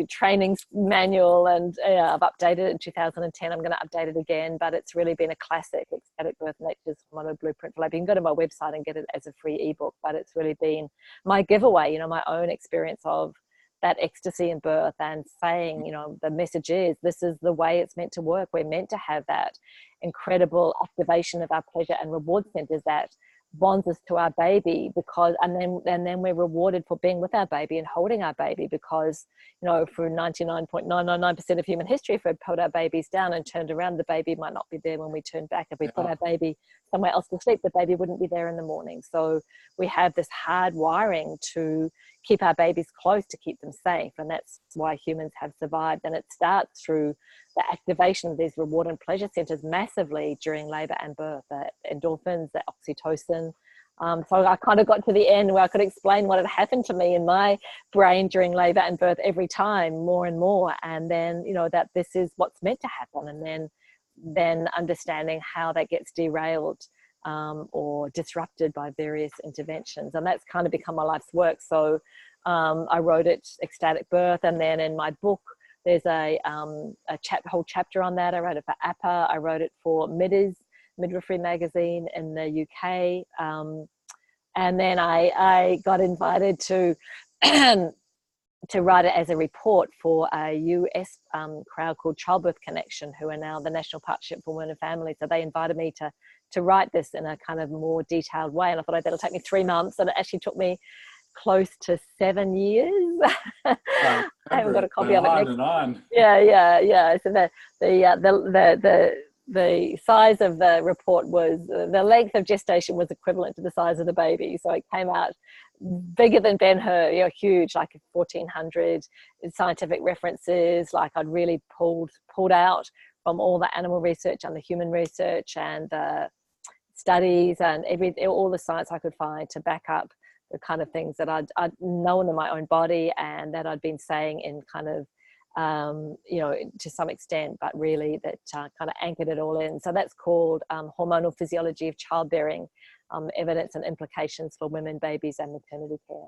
training manual, and I've updated it in 2010. I'm going to update it again, but it's really been a classic, Ecstatic Birth, Nature's Hormonal Blueprint for Labor. You can go to my website and get it as a free ebook, but it's really been my giveaway, you know, my own experience of that ecstasy in birth, and saying, you know, the message is, this is the way it's meant to work. We're meant to have that incredible activation of our pleasure and reward centers that bonds us to our baby, because and then we're rewarded for being with our baby and holding our baby, because, you know, for 99.999% of human history, if we put our babies down and turned around, the baby might not be there when we turn back. If we put our baby somewhere else to sleep, the baby wouldn't be there in the morning. So we have this hard wiring to keep our babies close, to keep them safe, and that's why humans have survived. And it starts through the activation of these reward and pleasure centers massively during labor and birth, the endorphins, the oxytocin. So I kind of got to the end where I could explain what had happened to me in my brain during labor and birth every time, more and more. And then, you know, that this is what's meant to happen. And then understanding how that gets derailed or disrupted by various interventions. And that's kind of become my life's work. So I wrote it, Ecstatic Birth. And then in my book, there's a whole chapter on that. I wrote it for APA. I wrote it for Midwifery magazine in the UK. And then I got invited to to write it as a report for a US crowd called Childbirth Connection, who are now the National Partnership for Women and Families. So they invited me to write this in a kind of more detailed way. And I thought, that'll take me 3 months. And it actually took me close to 7 years. I haven't got a copy of it. On and on. Yeah. So the size of the report was, the length of gestation was equivalent to the size of the baby. So it came out bigger than Ben-Hur, you know, huge, like 1,400 scientific references. Like I'd really pulled out from all the animal research and the human research and the studies and all the science I could find to back up the kind of things that I'd known in my own body and that I'd been saying in kind of, you know, to some extent, but really that kind of anchored it all in. So that's called Hormonal Physiology of Childbearing, Evidence and Implications for Women, Babies and Maternity Care.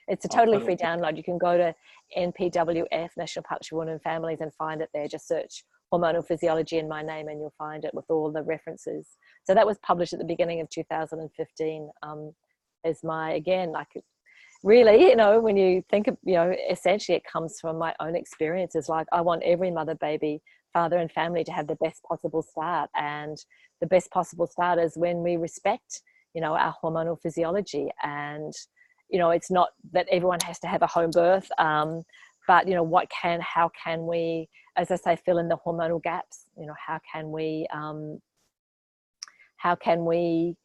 It's a totally free download. You can go to NPWF, National Partnership for Women and Families, and find it there. Just search Hormonal Physiology in My Name, and you'll find it with all the references. So that was published at the beginning of 2015 as my, again, like really, you know, when you think of, you know, essentially it comes from my own experiences. Like I want every mother, baby, father and family to have the best possible start. And the best possible start is when we respect, you know, our hormonal physiology. And, you know, it's not that everyone has to have a home birth, but, you know, how can we, as I say, fill in the hormonal gaps? You know, how can we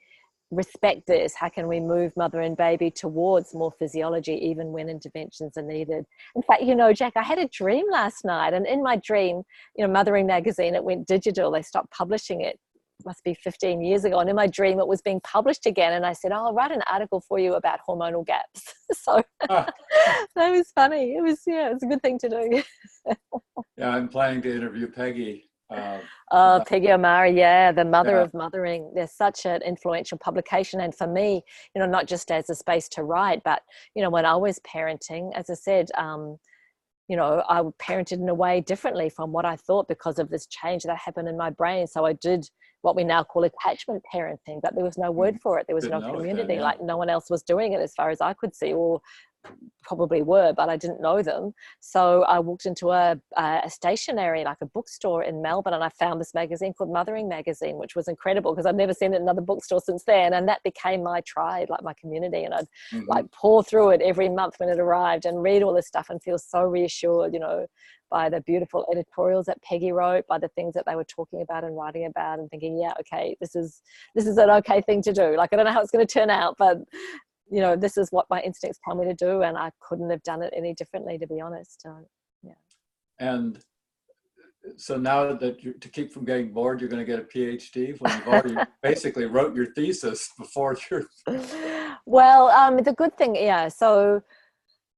respect this? How can we move mother and baby towards more physiology, even when interventions are needed? In fact, you know, Jack, I had a dream last night, and in my dream, you know, Mothering magazine, it went digital. They stopped publishing it. Must be 15 years ago. And in my dream, it was being published again. And I said, oh, I'll write an article for you about hormonal gaps. So that was funny. It was a good thing to do. Yeah, I'm planning to interview Peggy. Peggy O'Mara, yeah, the mother of mothering. There's such an influential publication. And for me, you know, not just as a space to write, but, you know, when I was parenting, as I said, you know, I parented in a way differently from what I thought because of this change that happened in my brain. So I did what we now call attachment parenting, but there was no word for it. There was no community. Like no one else was doing it as far as I could see, or probably were, but I didn't know them. So I walked into a stationery, like a bookstore in Melbourne, and I found this magazine called Mothering Magazine, which was incredible because I'd never seen it in another bookstore since then. And that became my tribe, like my community. And I'd like pour through it every month when it arrived and read all this stuff and feel so reassured, you know, by the beautiful editorials that Peggy wrote, by the things that they were talking about and writing about, and thinking, yeah, okay, this is an okay thing to do. Like, I don't know how it's going to turn out, but you know, this is what my instincts tell me to do, and I couldn't have done it any differently, to be honest. Yeah. And so now that to keep from getting bored, you're going to get a PhD when you've already basically wrote your thesis before you're. Well, the good thing, yeah. So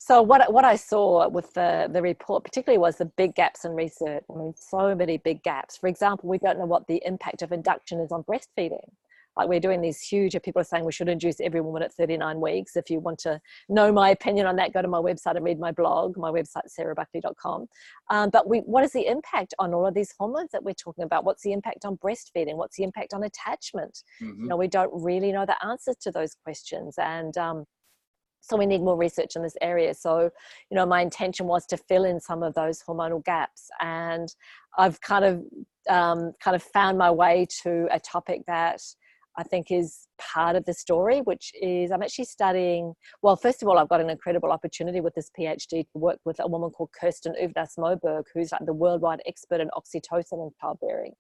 what I saw with the report particularly was the big gaps in research. I mean, so many big gaps. For example, we don't know what the impact of induction is on breastfeeding. Like, we're doing these huge, people are saying we should induce every woman at 39 weeks. If you want to know my opinion on that, go to my website and read my blog. My website, sarahbuckley.com. But what is the impact on all of these hormones that we're talking about? What's the impact on breastfeeding? What's the impact on attachment? You know, we don't really know the answers to those questions. And so we need more research in this area. So, you know, my intention was to fill in some of those hormonal gaps. And I've kind of found my way to a topic that I think is part of the story, which is I'm actually studying, well, first of all, I've got an incredible opportunity with this PhD to work with a woman called Kirsten Uvnas-Moberg, who's like the worldwide expert in oxytocin and childbearing.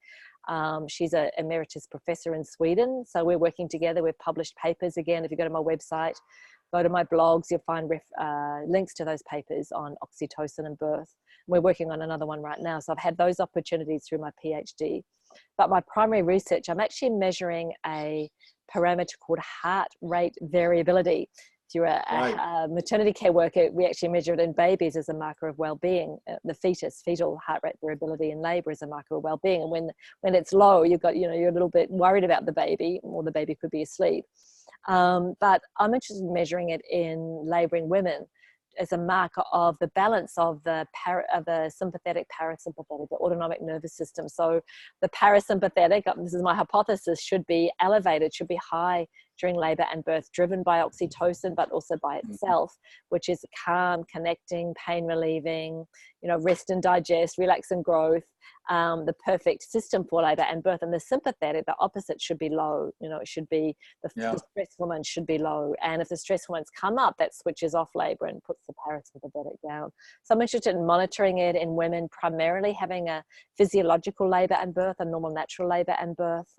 She's an emeritus professor in Sweden. So we're working together. We've published papers. Again, if you go to my website, go to my blogs, you'll find links to those papers on oxytocin and birth. We're working on another one right now. So I've had those opportunities through my PhD. But my primary research, I'm actually measuring a parameter called heart rate variability. If you're a maternity care worker, we actually measure it in babies as a marker of well-being. The fetal heart rate variability in labor is a marker of well-being. And when it's low, you're a little bit worried about the baby, or the baby could be asleep. But I'm interested in measuring it in laboring women as a marker of the balance of the sympathetic parasympathetic, the autonomic nervous system. So the parasympathetic, this is my hypothesis, should be elevated, should be high during labor and birth, driven by oxytocin, but also by itself, which is calm, connecting, pain relieving, you know, rest and digest, relax and growth, the perfect system for labor and birth. And the sympathetic, the opposite, should be low. You know, it should be the stress hormone should be low. And if the stress hormones come up, that switches off labor and puts the parasympathetic down. So I'm interested in monitoring it in women primarily having a physiological labor and birth, a normal natural labor and birth,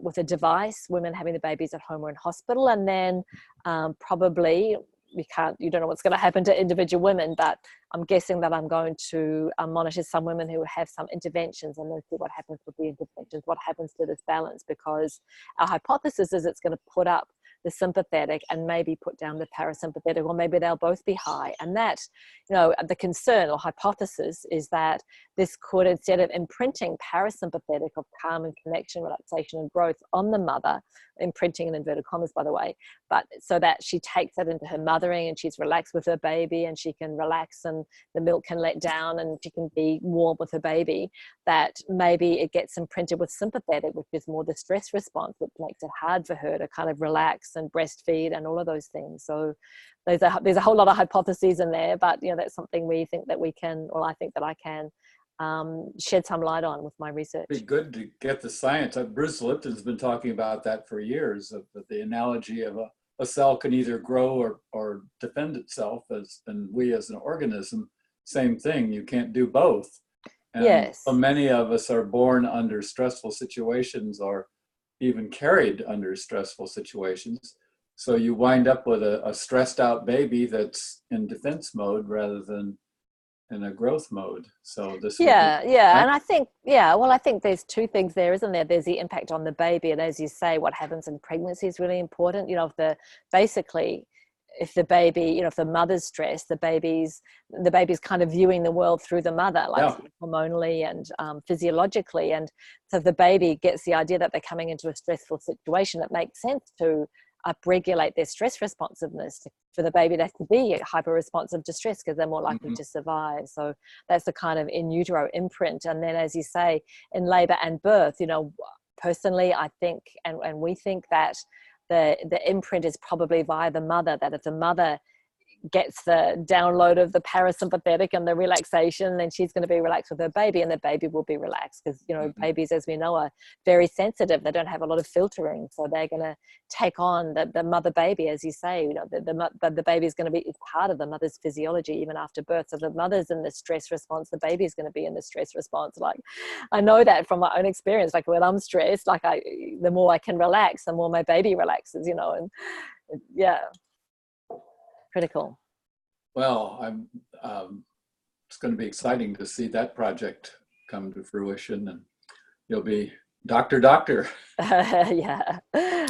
with a device, women having the babies at home or in hospital. And then probably you don't know what's going to happen to individual women, but I'm guessing that I'm going to monitor some women who have some interventions, and then see what happens with the interventions, what happens to this balance, because our hypothesis is it's going to put up the sympathetic and maybe put down the parasympathetic, or maybe they'll both be high. And that, you know, the concern or hypothesis is that this could, instead of imprinting parasympathetic of calm and connection, relaxation and growth on the mother, imprinting in inverted commas, by the way, but so that she takes that into her mothering and she's relaxed with her baby and she can relax and the milk can let down and she can be warm with her baby, that maybe it gets imprinted with sympathetic, which is more the stress response, which makes it hard for her to kind of relax and breastfeed and all of those things. So there's a whole lot of hypotheses in there, but that's something we think that we can, or I think that I can shed some light on with my research. It'd be good to get the science. Bruce Lipton's been talking about that for years, of the analogy of a cell can either grow or defend itself, and we as an organism, same thing. You can't do both. And yes. so many of us are born under stressful situations or even carried under stressful situations. So you wind up with a stressed out baby that's in defense mode rather than in a growth mode. So this and I think I think there's two things there, isn't there? There's the impact on the baby, and as you say, what happens in pregnancy is really important. If the baby, if the mother's stressed, the baby's kind of viewing the world through the mother, like hormonally and physiologically. And so if the baby gets the idea that they're coming into a stressful situation, it makes sense to upregulate their stress responsiveness for the baby to have to be hyper responsive to stress because they're more likely to survive. So that's the kind of in utero imprint. And then, as you say, in labor and birth, personally, I think, and we think that the imprint is probably via the mother, that if the mother gets the download of the parasympathetic and the relaxation, then she's going to be relaxed with her baby and the baby will be relaxed because babies, as we know, are very sensitive. They don't have a lot of filtering, so they're going to take on the mother baby, as you say. The baby is going to be part of the mother's physiology even after birth. So the mother's in the stress response, the baby is going to be in the stress response. Like, I know that from my own experience. Like, when I'm stressed, the more I can relax, the more my baby relaxes, and critical. Well, it's going to be exciting to see that project come to fruition, and you'll be doctor.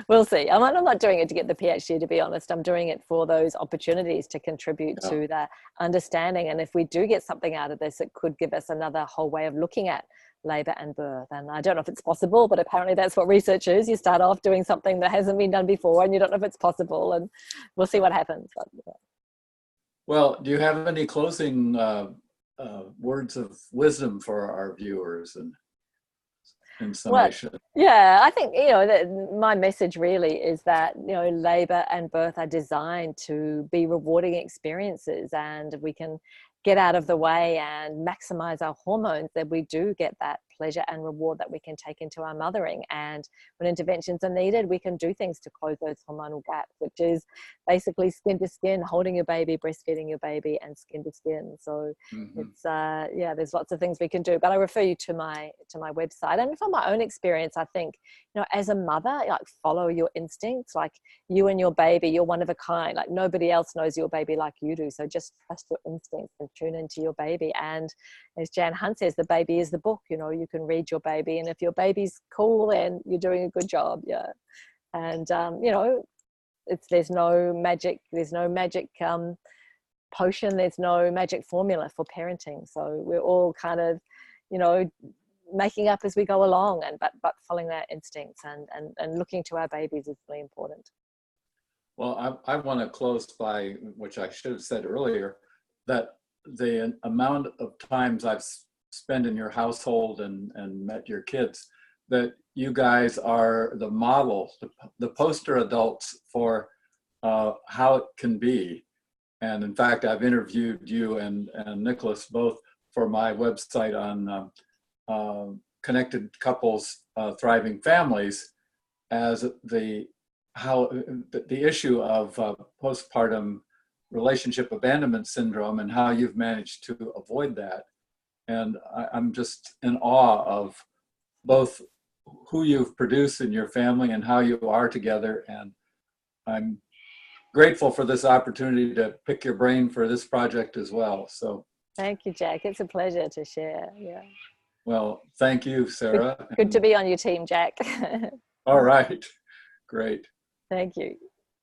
We'll see. I'm not doing it to get the PhD, to be honest. I'm doing it for those opportunities to contribute to the understanding. And if we do get something out of this, it could give us another whole way of looking at labor and birth. And I don't know if it's possible, but apparently that's what research is. You start off doing something that hasn't been done before and you don't know if it's possible, and we'll see what happens. But, Well, do you have any closing words of wisdom for our viewers and in summation? I think, my message really is that, labor and birth are designed to be rewarding experiences, and we can get out of the way and maximize our hormones, that we do get that pleasure and reward that we can take into our mothering. And when interventions are needed, we can do things to close those hormonal gaps, which is basically skin to skin, holding your baby, breastfeeding your baby, and skin to skin. So it's there's lots of things we can do, but I refer you to my website. And from my own experience, I think, as a mother, follow your instincts. Like, you and your baby, you're one of a kind. Like, nobody else knows your baby like you do. So just trust your instincts and tune into your baby. And as Jan Hunt says, the baby is the book. You can read your baby, and if your baby's cool, then you're doing a good job. And there's no magic potion, there's no magic formula for parenting. So we're all kind of making up as we go along, and but following our instincts and looking to our babies is really important. Well, I want to close by, which I should have said earlier, that the amount of times I've spent in your household and met your kids, that you guys are the model, the poster adults for how it can be. And in fact, I've interviewed you and Nicholas both for my website on connected couples, thriving families, as the issue of postpartum relationship abandonment syndrome and how you've managed to avoid that. And I'm just in awe of both who you've produced in your family and how you are together. And I'm grateful for this opportunity to pick your brain for this project as well. So thank you, Jack. It's a pleasure to share. Yeah. Well, thank you, Sarah. Good to be on your team, Jack. All right. Great. Thank you.